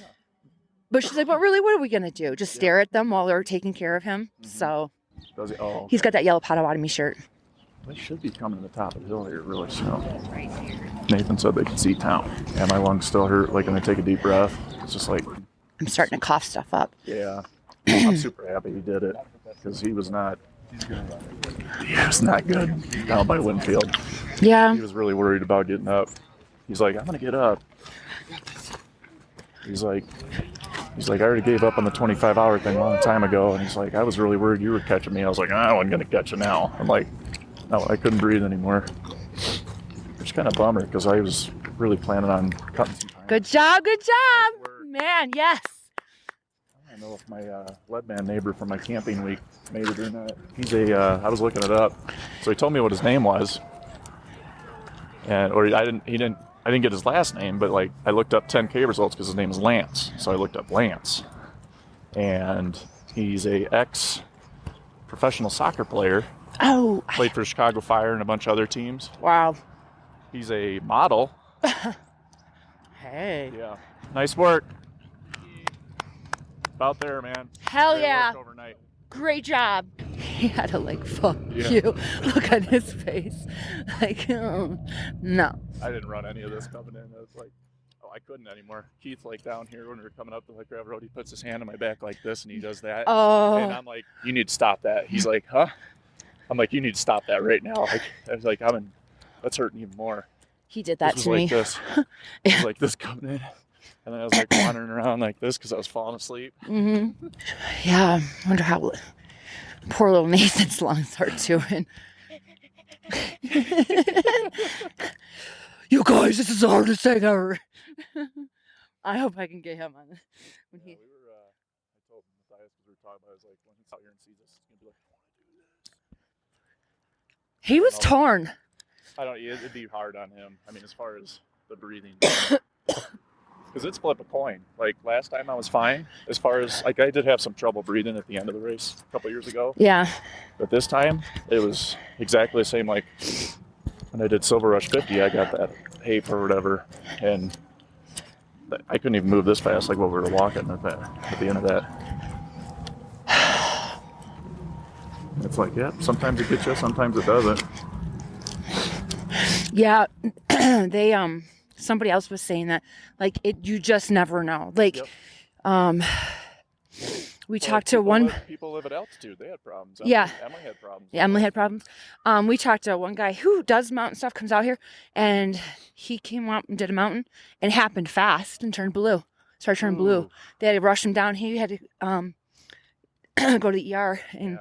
But she's like, well, really, what are we going to do? Just stare at them while they're taking care of him? So Does he? Oh, he's got that yellow Potawatomi shirt. They should be coming to the top of the hill here really soon. Nathan said they can see town. And my lungs still hurt, like when I take a deep breath. It's just like... I'm starting to cough stuff up. Yeah. I'm super happy he did it. Because he was not good down by Winfield. Yeah. He was really worried about getting up. He's like, I'm going to get up. He's like, I already gave up on the 25-hour thing a long time ago. And he's like, I was really worried you were catching me. I was like, I wasn't going to catch you now. I'm like, no, I couldn't breathe anymore. Which kind of bummer because I was really planning on cutting some time. Good job. Man, yes. I don't know if my Leadman neighbor from my camping week made it or not. He's I was looking it up. So he told me what his name was. I didn't get his last name, but like I looked up 10K results because his name is Lance. So I looked up Lance. And he's a ex-professional soccer player. Oh. Played for Chicago Fire and a bunch of other teams. Wow. He's a model. Hey. Yeah. Nice work. About there, man. Hell Great yeah. work overnight. Great job. He had to like, fuck Yeah. you. Look at his face. Like, oh, no. I didn't run any of this coming in. I was like, I couldn't anymore. Keith, like down here when we were coming up the Lick Gravel Road, he puts his hand on my back like this and he does that. Oh. And I'm like, you need to stop that. He's like, huh? I'm like, you need to stop that right now. Like, I was like, that's hurting even more. He did that This to was me. like this. It was like this coming in. And then I was like wandering around like this because I was falling asleep. Mm-hmm. Yeah, I wonder how poor little Nathan's lungs are doing. You guys, this is the hardest thing ever. I hope I can get him on this. I told Matthias because we were talking about it, I was like, when he's out here and sees us, he's going to be like, I want to do this. He was torn. It'd be hard on him. I mean, as far as the breathing. Because it's flip a coin. Like last time I was fine as far as like I did have some trouble breathing at the end of the race a couple years ago. Yeah. But this time it was exactly the same. Like when I did Silver Rush 50, I got that HAPE or whatever, and I couldn't even move this fast like what we were walking at the end of that. It's like, yeah, sometimes it gets you, sometimes it doesn't. Yeah, they somebody else was saying that like you just never know. Like we talked to one people live at altitude. They had problems. Yeah. Emily had problems. Yeah, Emily had problems. We talked to one guy who does mountain stuff, comes out here, and he came out and did a mountain, and it happened fast and turned blue. Started turning blue. They had to rush him down. He had to go to the ER and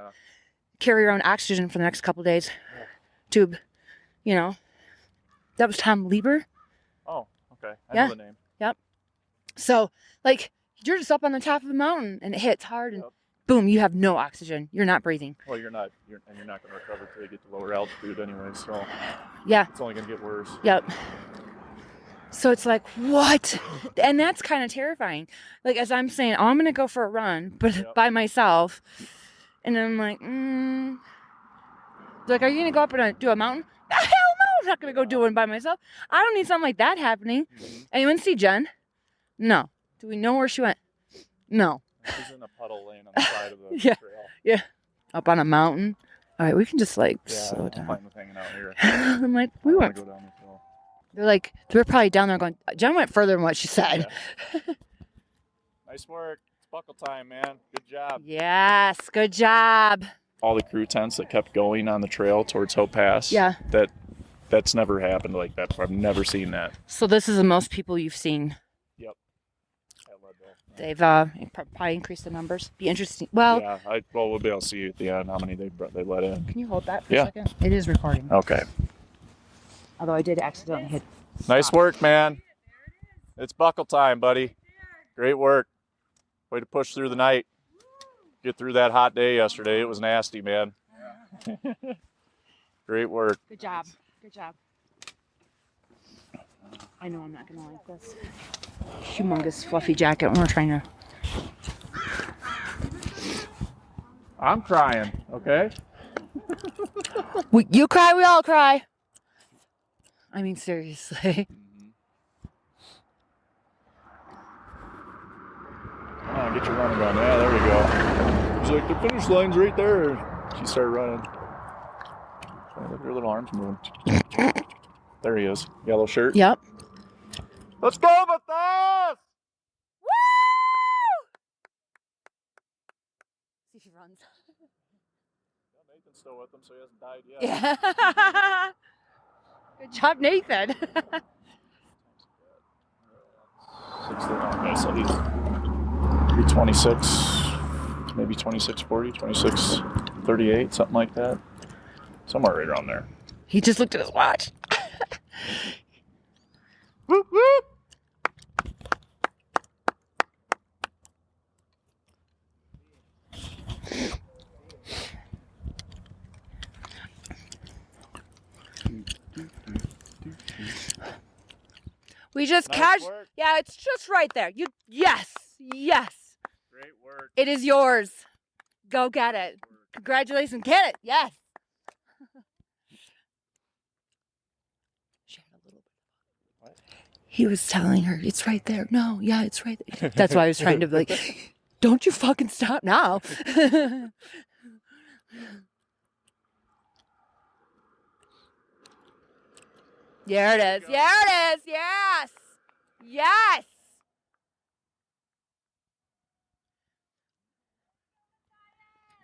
carry around oxygen for the next couple of days. Tube, you know. That was Tom Lieber. Oh, okay. I Yeah. know the name. Yep. So, like, you're just up on the top of the mountain, and it hits hard, and boom, you have no oxygen. You're not breathing. Well, you're not going to recover until you get to lower altitude anyway. So Yeah. it's only going to get worse. Yep. So it's like, what? And that's kind of terrifying. Like, as I'm saying, oh, I'm going to go for a run, but by myself. And then I'm like, Like, are you going to go up and do a mountain? Hell no, I'm not going to go do one by myself. I don't need something like that happening. Anyone see Jen? No. Do we know where she went? No. She's in a puddle laying on the side of the Yeah. trail. Yeah. Up on a mountain. All right, we can just, like, Yeah, slow I'm down. fine with hanging out here. I'm like, we I wanna went. go down this hill. They're probably down there going, Jen went further than what she said. Nice work. It's buckle time, man. Good job. Yes, good job. All the crew tents that kept going on the trail towards Hope Pass. Yeah. That's never happened like that. I've never seen that. So this is the most people you've seen. Yep. At Leadville. They've probably increased the numbers. Be interesting. Well, Yeah. We'll be able to see at the end how many they let in. can you hold that for Yeah. a second? It is recording. Okay. Although I did accidentally hit. Nice work, man. It's buckle time, buddy. Great work. Way to push through the night. Get through that hot day yesterday. It was nasty, man. Great work. Good job. Good job. I know I'm not going to like this humongous fluffy jacket when we're trying to. I'm crying, okay? You cry, we all cry. I mean, seriously. Come on, get your running gun. Yeah, there we go. She's like, the finish line's right there. She started running. Look at her little arms moving. There he is. Yellow shirt. Yep. Let's go, Matthias! See if he runs. Nathan's still with him, so he hasn't died yet. Yeah. Good job, Nathan. Okay, so he's 26, maybe 26:40, 26:38, something like that. Somewhere right around there. He just looked at his watch. Whoop, whoop. We just Nice work. Yeah, it's just right there. Yes. Great work. It is yours. Go get it. Congratulations. Get it. Yes. He was telling her, it's right there. No, yeah, it's right there. That's why I was trying to be like, don't you fucking stop now. There it is. There it is. Yes. Yes.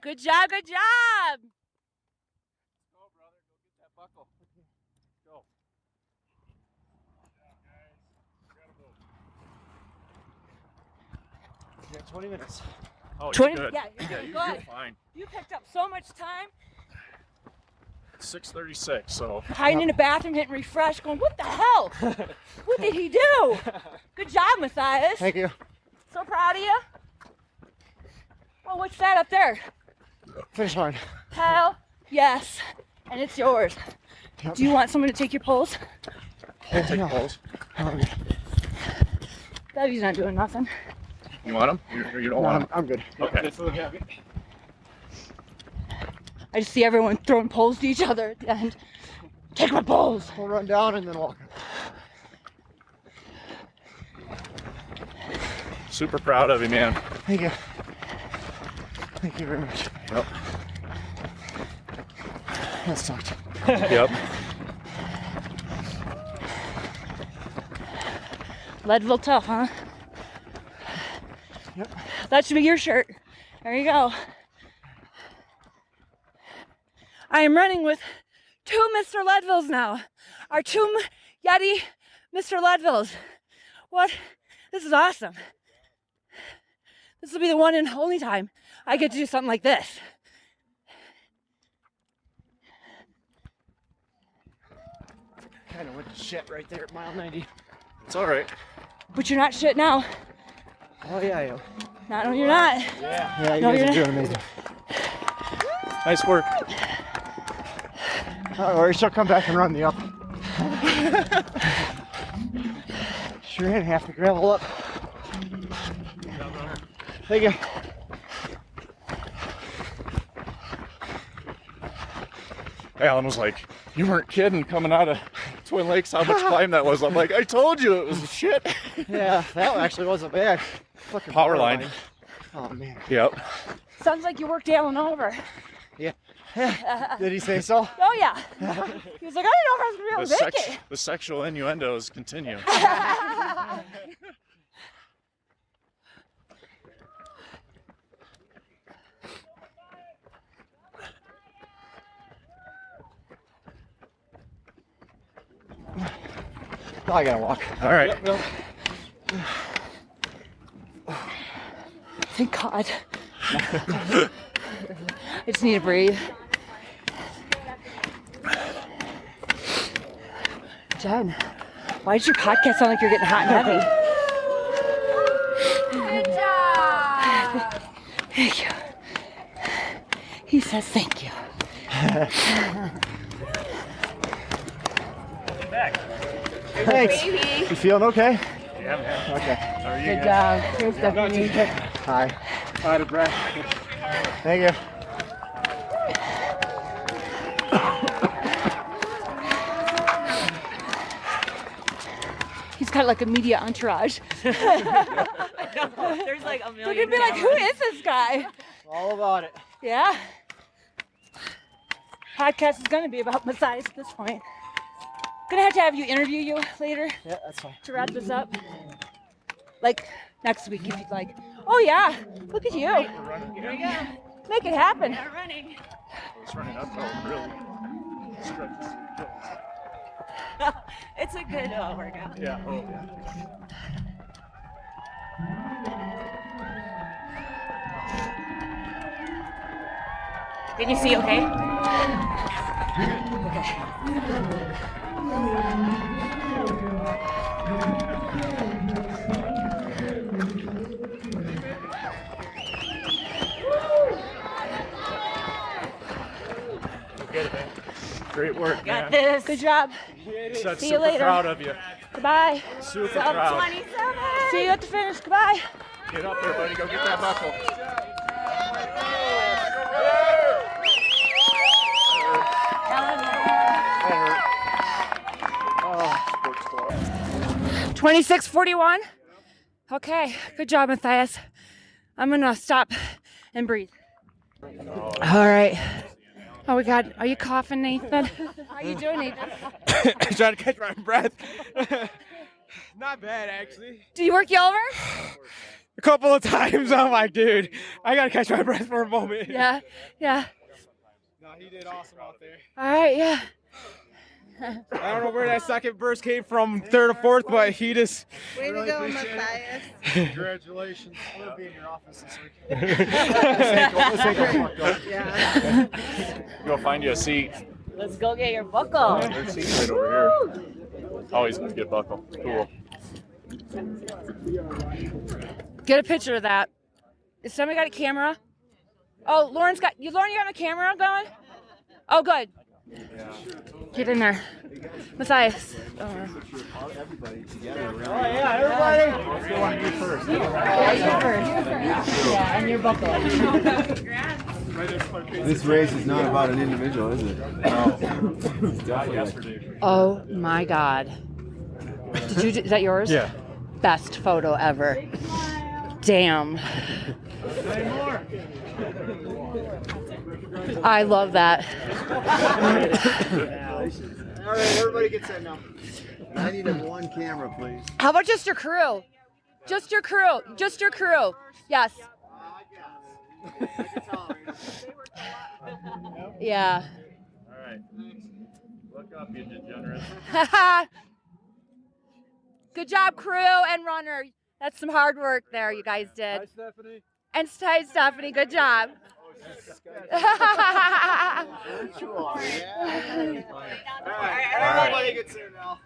Good job. Good job. Go, brother. Go get that buckle. Go. You got 20 minutes. Oh, 20 you're good. Yeah, you're good. fine. You picked up so much time. It's 6:36, so. Hiding in the bathroom, hitting refresh, going, what the hell? What did he do? Good job, Matthias. Thank you. So proud of you. Well, what's that up there? Finish line. Hell yes. And it's yours. Yep. Do you want someone to take your pulse? Take pulse. Debbie's not doing nothing. You want them? You don't want them? I'm good. Okay. I just see everyone throwing poles to each other at the end. Take my poles. We'll run down and then walk. Super proud of you, man. Thank you. Thank you very much. Yep. That sucked. Yep. Leadville tough, huh? Yep. That should be your shirt. There you go. I am running with 2 Mr. Leadvilles now. Our 2 Yeti Mr. Leadvilles. What? This is awesome. This will be the one and only time I get to do something like this. Kind of went to shit right there at mile 90. It's all right. But you're not shit now. Oh yeah, I am. No, you're not. Yeah, you No, guys you're are not. doing amazing. Nice work. Don't worry, she'll come back and run the up. She ran half the gravel up. Thank you. Alan was like, "You weren't kidding coming out of Twin Lakes how much climb that was." I'm like, "I told you it was shit." Yeah, that one actually wasn't bad. Fucking Power line. Oh man. Yep. Sounds like you worked Alan over. Yeah. Did he say so? Oh yeah. He was like, I didn't know if I was gonna be able to make it. The sexual innuendos continue. Oh, I gotta walk. All right. Thank God. I just need to breathe. Jen, why does your podcast sound like you're getting hot and heavy? Good job. Thank you. He says thank you. Thanks. You feeling okay? Yeah, man. Okay. How are you Good guys? job. Here's Stephanie. Hi. Out of breath. Thank you. He's got like a media entourage. There's like a They're million. gonna be like, who is this guy? All about it. Yeah. Podcast is gonna be about Matthias at this point. Gonna have you interview you later Yeah, that's fine. to wrap this up. Like next week if you'd like. Oh yeah, look at you. Here we go. Make it happen. We're running. It's running uphill, really. It's a good workout. Yeah. Oh, yeah. Can you see okay? Great work, Got man. this. Good job. Such See you super later. proud of you. Goodbye. Super Sub proud. 27. See you at the finish. Goodbye. Get up there, buddy. Go get that buckle. 26:41. Okay, good job, Matthias. I'm gonna stop and breathe. All right. Oh my God, are you coughing, Nathan? How are you doing, Nathan? Trying to catch my breath. Not bad, actually. Did you work you over? A couple of times, I'm like, dude, I gotta catch my breath for a moment. Yeah, yeah. No, he did awesome out there. All right, yeah. I don't know where that second burst came from, third or fourth, but he just. Way to go, Matthias. Congratulations. We'll be in your office this week. Yeah. Go find you a seat. Let's go get your buckle. There's a seat right over here. Always good to get a buckle. Cool. Get a picture of that. Is somebody got a camera? Oh, Lauren, you have a camera going? Oh, good. Get in there. Matthias. Everybody together. Oh yeah, everybody. Let's go on you first. Yeah, you first. Yeah, and you're buckle. This race is not about an individual, is it? Oh my God. Is that yours? Yeah. Best photo ever. Damn. I love that. All right, everybody get set now. I need one camera, please. How about just your crew? Just your crew. Just your crew. Yes. Yeah. All right. Look up, you degenerates. Good job, crew and runner. That's some hard work there you guys did. Hi, Stephanie. And hi, Stephanie. Good job. Everybody gets there now.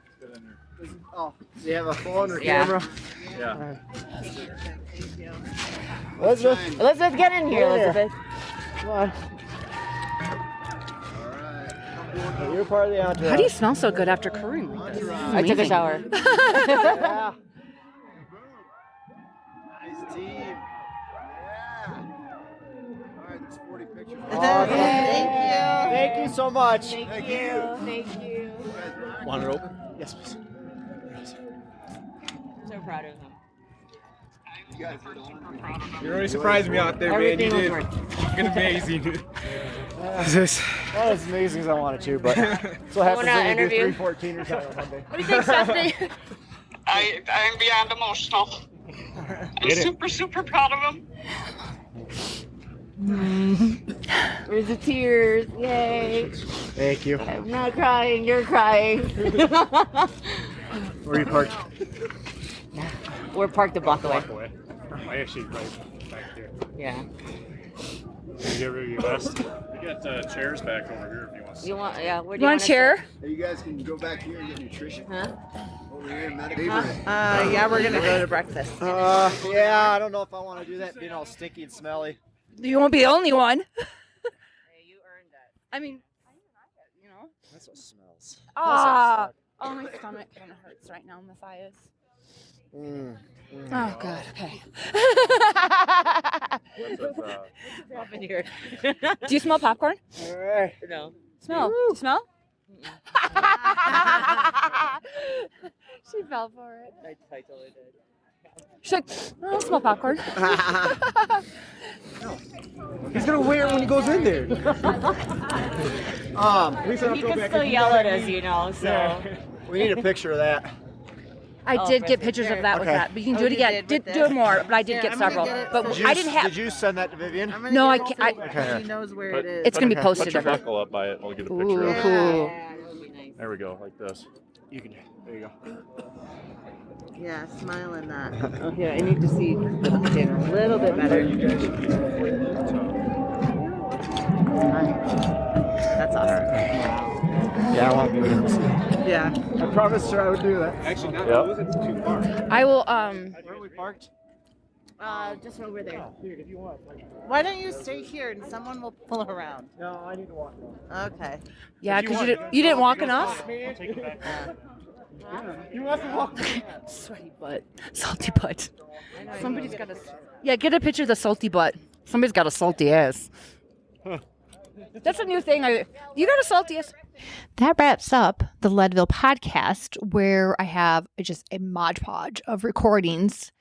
Oh, do you have a phone or camera? Yeah. Elizabeth, get in here, Elizabeth. Come on. All right. You're part of the entourage. How do you smell so good after crewing like this? I took a shower. Yeah. Nice team. Yeah. All right, there's 40 pictures. Awesome. Thank you so much. Thank you. Want it open? Yes, please. So proud of him. You guys are the one. You really surprised me out there, man. You Everything did. was working. Fucking amazing. Not as amazing as I wanted to, but so happens Wanna when you do interview? 314 or something on Monday. What do you think, Stephanie? I'm beyond emotional. I'm super proud of him. Where's the tears? Yay. Thank you. I'm not crying, you're crying. Where are you parked? We're parked a block away. I actually right back there. Yeah. Can you give her your vest? We got chairs back over here if you want to sit. You want, yeah, where do You want a chair? Hey, you guys can go back here and get nutrition. Huh? Over here in medical. Yeah, we're gonna go to breakfast. Yeah, I don't know if I want to do that, being all stinky and smelly. You won't be the only one. Hey, you earned that. I mean, you know. That's what smells. Ah. Oh, my stomach kind of hurts right now, Matthias. Mm. Oh, God. Okay. What's happening here? Do you smell popcorn? All right. No. Smell. Do you smell? She fell for it. I totally did. She's like, I don't smell popcorn. He's gonna wear it when he goes in there. He can still yell at us, you know, so. Yeah. We need a picture of that. I did get pictures of that with Okay. that, but you can do it again. Did do it more, but I did get several. But I didn't have. Did you send that to Vivian? No, I can't. Okay. She knows where it is. It's gonna be posted Put your to her. buckle up by it. We'll get a picture Ooh, of it. cool. Yeah, that would be nice. There we go, like this. You can. There you go. Yeah, smile in that. Oh, here, I need to see the picture a little bit better. That's awesome. Yeah, I want to do it. Yeah. I promised her I would do that. Actually, not Yep. lose it too far. I will. Where are we parked? Just over there. Here, if you want. Why don't you stay here and someone will pull around? No, I need to walk. Okay. Yeah, because you didn't walk enough. You have to walk. Sweaty butt, salty butt. Somebody's got a. Yeah, get a picture of the salty butt. Somebody's got a salty ass. That's a new thing. You got a salty ass. That wraps up the Leadville podcast, where I have just a mod podge of recordings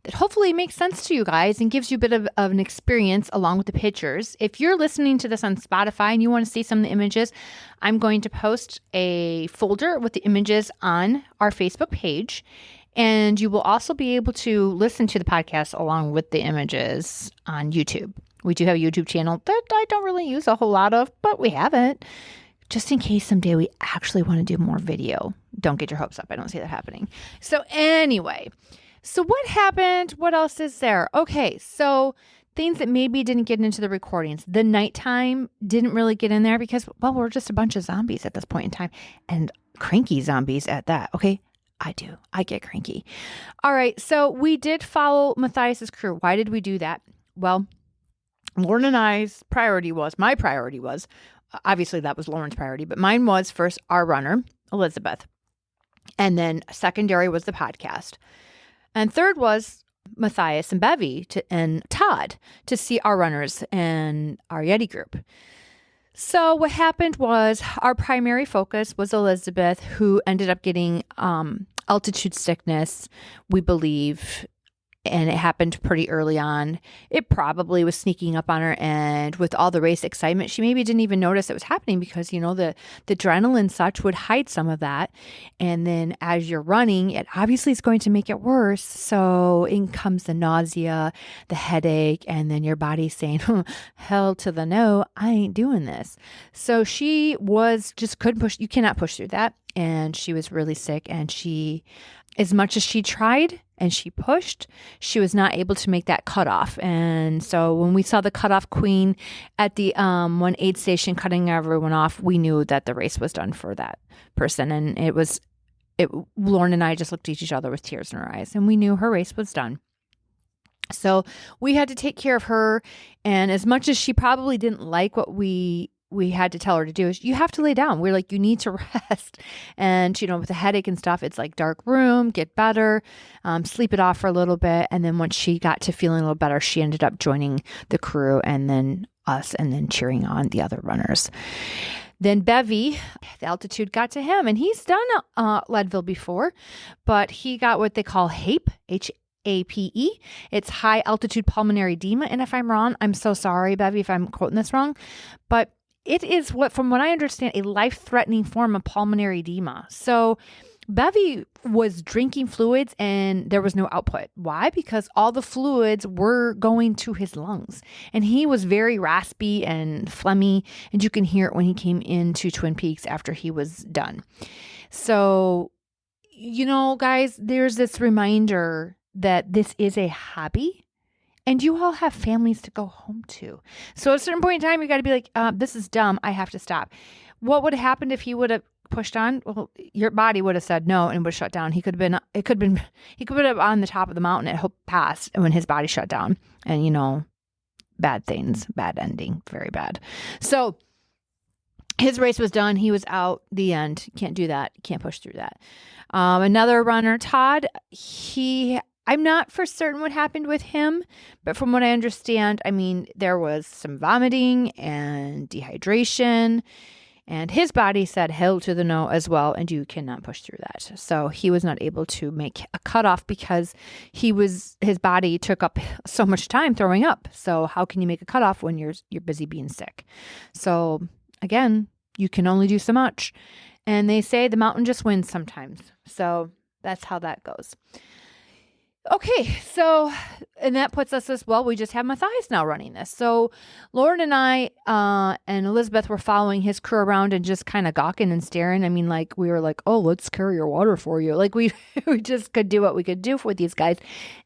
that hopefully makes sense to you guys and gives you a bit of an experience along with the pictures. If you're listening to this on Spotify and you want to see some of the images, I'm going to post a folder with the images on our Facebook page. And you will also be able to listen to the podcast along with the images on YouTube. We do have a YouTube channel that I don't really use a whole lot of, but we have it. Just in case someday we actually want to do more video. Don't get your hopes up. I don't see that happening. So anyway, so what happened? What else is there? Okay, so things that maybe didn't get into the recordings. The nighttime didn't really get in there because, well, we're just a bunch of zombies at this point in time. And cranky zombies at that. Okay, I do. I get cranky. All right, so we did follow Matthias's crew. Why did we do that? Well, Lauren and my priority was, obviously that was Lauren's priority, but mine was first our runner, Elizabeth. And then secondary was the podcast. And third was Matthias and Bevy and Todd to see our runners and our Yeti group. So what happened was our primary focus was Elizabeth, who ended up getting altitude sickness, we believe, and it happened pretty early on. It probably was sneaking up on her, and with all the race excitement, she maybe didn't even notice it was happening because, the adrenaline and such would hide some of that. And then as you're running, it obviously is going to make it worse. So in comes the nausea, the headache, and then your body saying, hell to the no, I ain't doing this. So she couldn't push. You cannot push through that. And she was really sick, and as much as she tried and she pushed, she was not able to make that cutoff. And so when we saw the cutoff queen at the one aid station cutting everyone off, we knew that the race was done for that person. And Lauren and I just looked at each other with tears in our eyes, and we knew her race was done. So we had to take care of her. And as much as she probably didn't like what we had to tell her to do, is you have to lay down. We're like, you need to rest. And, with the headache and stuff, it's like dark room, get better, sleep it off for a little bit. And then once she got to feeling a little better, she ended up joining the crew and then us and then cheering on the other runners. Then Bevy, the altitude got to him, and he's done Leadville before, but he got what they call HAPE, HAPE. It's high altitude pulmonary edema. And if I'm wrong, I'm so sorry, Bevy, if I'm quoting this wrong, but it is from what I understand, a life-threatening form of pulmonary edema. So Bevy was drinking fluids and there was no output. Why? Because all the fluids were going to his lungs, and he was very raspy and phlegmy, and you can hear it when he came into Twin Peaks after he was done. So, guys, there's this reminder that this is a hobby. And you all have families to go home to. So at a certain point in time, you got to be like, this is dumb. I have to stop. What would have happened if he would have pushed on? Well, your body would have said no and would have shut down. He could have been on the top of the mountain at Hope Pass when his body shut down. And, bad things, bad ending, very bad. So his race was done. He was out. The end. Can't do that. Can't push through that. Another runner, Todd, I'm not for certain what happened with him, but from what I understand, there was some vomiting and dehydration, and his body said hell to the no as well, and you cannot push through that. So he was not able to make a cutoff because his body took up so much time throwing up. So how can you make a cutoff when you're busy being sick? So again, you can only do so much. And they say the mountain just wins sometimes. So that's how that goes. Okay, and that puts us as well. We just have Matthias now running this. So Lauren and I and Elizabeth were following his crew around and just kind of gawking and staring. We were like, oh, let's carry your water for you. Like we just could do what we could do with these guys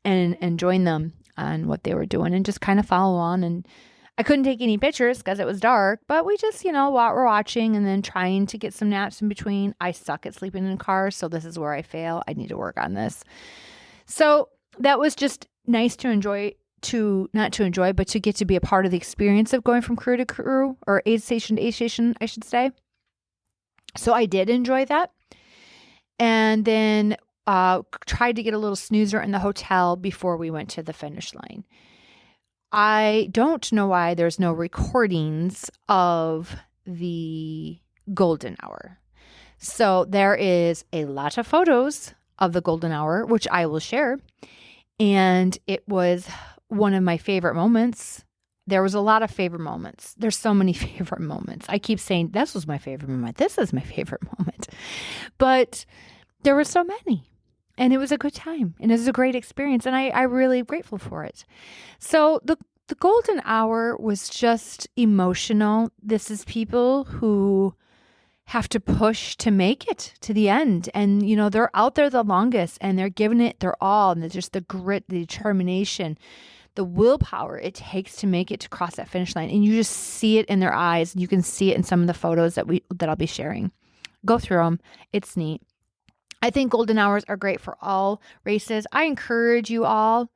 and join them on what they were doing and just kind of follow on. And I couldn't take any pictures because it was dark, but we just, we're watching and then trying to get some naps in between. I suck at sleeping in cars, so this is where I fail. I need to work on this. So that was just nice to not to enjoy, but to get to be a part of the experience of going from crew to crew, or aid station to aid station, I should say. So I did enjoy that. And then tried to get a little snoozer in the hotel before we went to the finish line. I don't know why there's no recordings of the golden hour. So there is a lot of photos of the golden hour, which I will share. And it was one of my favorite moments. There was a lot of favorite moments. There's so many favorite moments. I keep saying, this was my favorite moment. This is my favorite moment. But there were so many. And it was a good time. And it was a great experience. And I really grateful for it. So the golden hour was just emotional. This is people who have to push to make it to the end. And, they're out there the longest and they're giving it their all. And it's just the grit, the determination, the willpower it takes to make it to cross that finish line. And you just see it in their eyes. You can see it in some of the photos that I'll be sharing. Go through them. It's neat. I think golden hours are great for all races. I encourage you all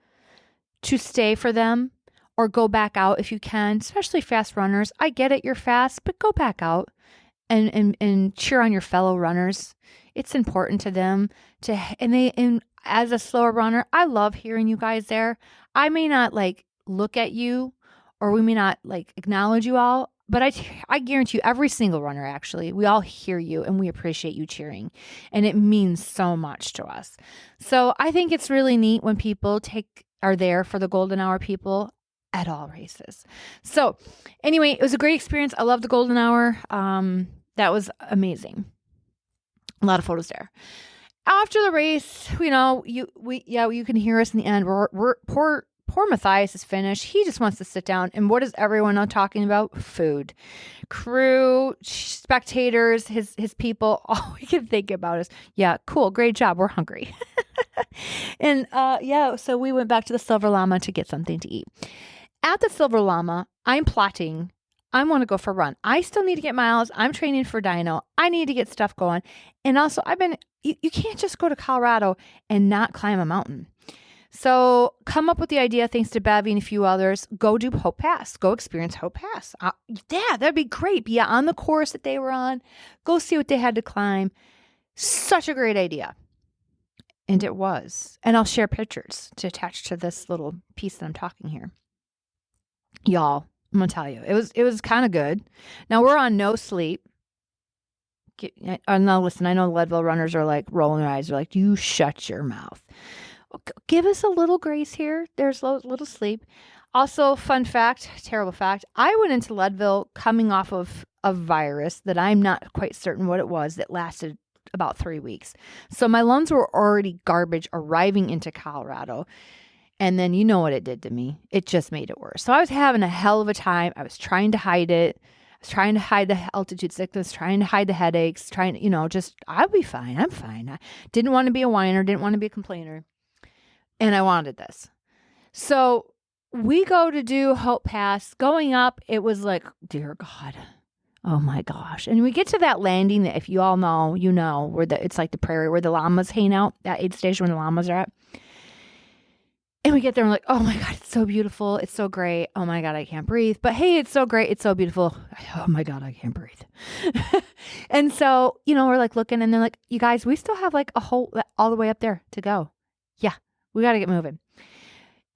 to stay for them or go back out if you can, especially fast runners. I get it, you're fast, but go back out and cheer on your fellow runners. It's important to them and as a slower runner, I love hearing you guys there. I may not like look at you, or we may not like acknowledge you all, but I guarantee you, every single runner, actually, we all hear you and we appreciate you cheering, and it means so much to us. So I think it's really neat when people are there for the golden hour people at all races. So anyway, it was a great experience. I love the golden hour. That was amazing. A lot of photos there. After the race, you can hear us in the end. Poor Matthias is finished. He just wants to sit down. And what is everyone now talking about? Food. Crew, spectators, his people, all we can think about is, yeah, cool, great job, we're hungry. And so we went back to the Silver Llama to get something to eat. At the Silver Llama, I'm plotting. I want to go for a run. I still need to get miles. I'm training for dyno. I need to get stuff going. And also, you can't just go to Colorado and not climb a mountain. So come up with the idea, thanks to Bevy and a few others, go do Hope Pass. Go experience Hope Pass. Yeah, that'd be great. Be on the course that they were on. Go see what they had to climb. Such a great idea. And it was. And I'll share pictures to attach to this little piece that I'm talking here. Y'all, I'm going to tell you, it was kind of good. Now we're on no sleep. Now listen, I know Leadville runners are like rolling their eyes. They're like, you shut your mouth. Give us a little grace here. There's a little sleep. Also, fun fact, terrible fact, I went into Leadville coming off of a virus that I'm not quite certain what it was that lasted about 3 weeks. So my lungs were already garbage arriving into Colorado. And then you know what it did to me. It just made it worse. So I was having a hell of a time. I was trying to hide it. I was trying to hide the altitude sickness, trying to hide the headaches, I'll be fine. I'm fine. I didn't want to be a whiner, didn't want to be a complainer. And I wanted this. So we go to do Hope Pass. Going up, it was like, dear God. Oh my gosh. And we get to that landing that, if you all know, you know, where it's like the prairie where the llamas hang out, that aid station where the llamas are at. And we get there and we're like, oh my God, it's so beautiful. It's so great. Oh my God, I can't breathe. But hey, it's so great. It's so beautiful. Oh my God, I can't breathe. And so, we're like looking and they're like, you guys, we still have like a whole, all the way up there to go. Yeah, we got to get moving.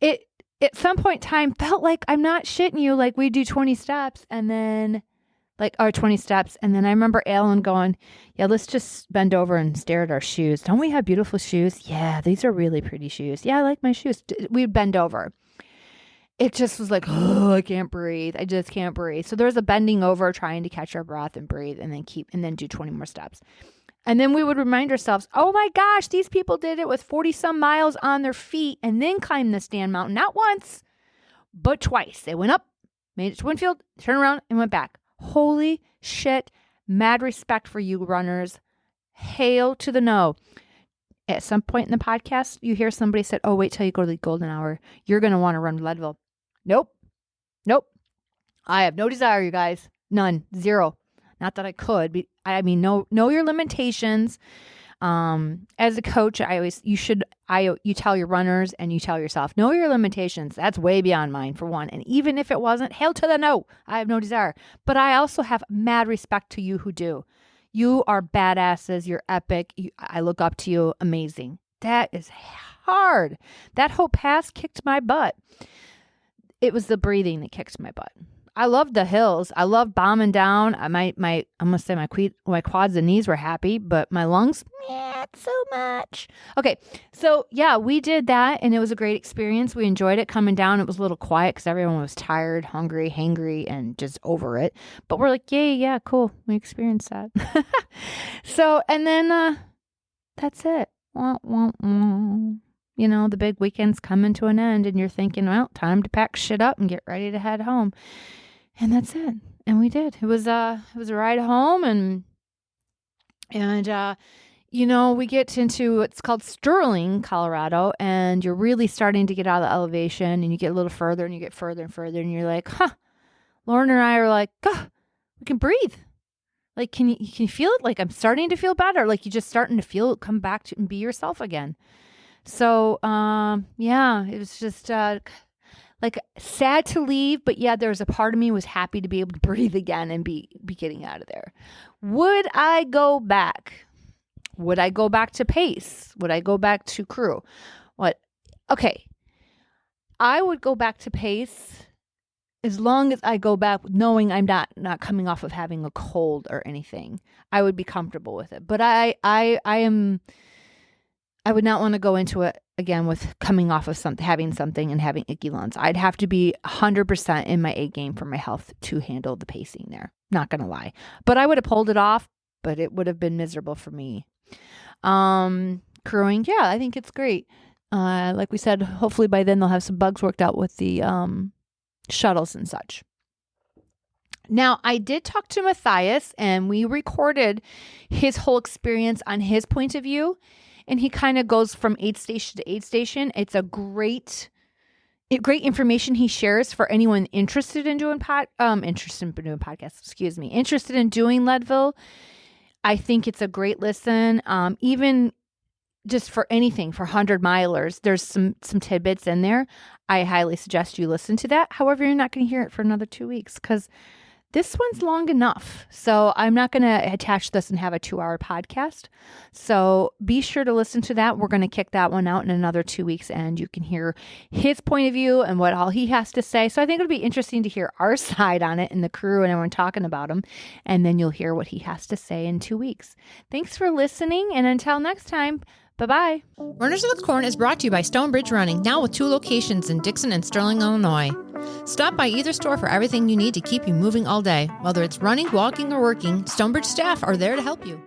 It, at some point in time, felt like, I'm not shitting you, like we do 20 steps and then or 20 steps. And then I remember Alan going, yeah, let's just bend over and stare at our shoes. Don't we have beautiful shoes? Yeah, these are really pretty shoes. Yeah, I like my shoes. We'd bend over. It just was like, oh, I can't breathe. I just can't breathe. So there's a bending over, trying to catch our breath and breathe and then do 20 more steps. And then we would remind ourselves, oh my gosh, these people did it with 40 some miles on their feet and then climbed the stand mountain, not once, but twice. They went up, made it to Winfield, turned around and went back. Holy shit. Mad respect for you runners. Hail to the no. At some point in the podcast, you hear somebody said, oh, wait till you go to the golden hour. You're going to want to run Leadville. Nope. I have no desire, you guys. None. Zero. Not that I could. Know your limitations. As a coach, you tell your runners and you tell yourself, know your limitations. That's way beyond mine, for one. And even if it wasn't, hail to the no. I have no desire. But I also have mad respect to you who do. You are badasses. You're epic. I look up to you. Amazing. That is hard. That Hope Pass kicked my butt. It was the breathing that kicked my butt. I love the hills. I love bombing down. I'm gonna say my quads and knees were happy, but my lungs, not so much. Okay, so yeah, we did that, and it was a great experience. We enjoyed it. Coming down, it was a little quiet because everyone was tired, hungry, hangry, and just over it. But we're like, yay, yeah, cool. We experienced that. So, and then that's it. The big weekend's coming to an end, and you're thinking, well, time to pack shit up and get ready to head home. And that's it. And we did. It was a ride home, and we get into what's called Sterling, Colorado, and you're really starting to get out of the elevation, and you get a little further, and you get further and further, and you're like, Lauren and I are like, we can breathe. Like, can you feel it? Like, I'm starting to feel better. Like, you're just starting to feel it come back to and be yourself again. So, it was just like sad to leave, but yeah, there was a part of me was happy to be able to breathe again and be getting out of there. Would I go back? Would I go back to pace? Would I go back to crew? What? Okay. I would go back to pace as long as I go back knowing I'm not coming off of having a cold or anything. I would be comfortable with it. But I would not want to go into it again with coming off of having something and having icky lungs. I'd have to be 100% in my A game for my health to handle the pacing there. Not going to lie. But I would have pulled it off, but it would have been miserable for me. Crewing, yeah, I think it's great. Like we said, hopefully by then they'll have some bugs worked out with the shuttles and such. Now, I did talk to Matthias, and we recorded his whole experience on his point of view, and he kind of goes from aid station to aid station. It's a great information he shares for anyone interested in doing podcasts. Interested in doing Leadville. I think it's a great listen. Even just for anything, for 100 milers, there's some tidbits in there. I highly suggest you listen to that. However, you're not going to hear it for another 2 weeks because this one's long enough. So I'm not going to attach this and have a 2-hour podcast. So be sure to listen to that. We're going to kick that one out in another 2 weeks, and you can hear his point of view and what all he has to say. So I think it'll be interesting to hear our side on it and the crew and everyone talking about him. And then you'll hear what he has to say in 2 weeks. Thanks for listening. And until next time, bye-bye. Runners of the Corn is brought to you by Stonebridge Running, now with 2 locations in Dixon and Sterling, Illinois. Stop by either store for everything you need to keep you moving all day. Whether it's running, walking, or working, Stonebridge staff are there to help you.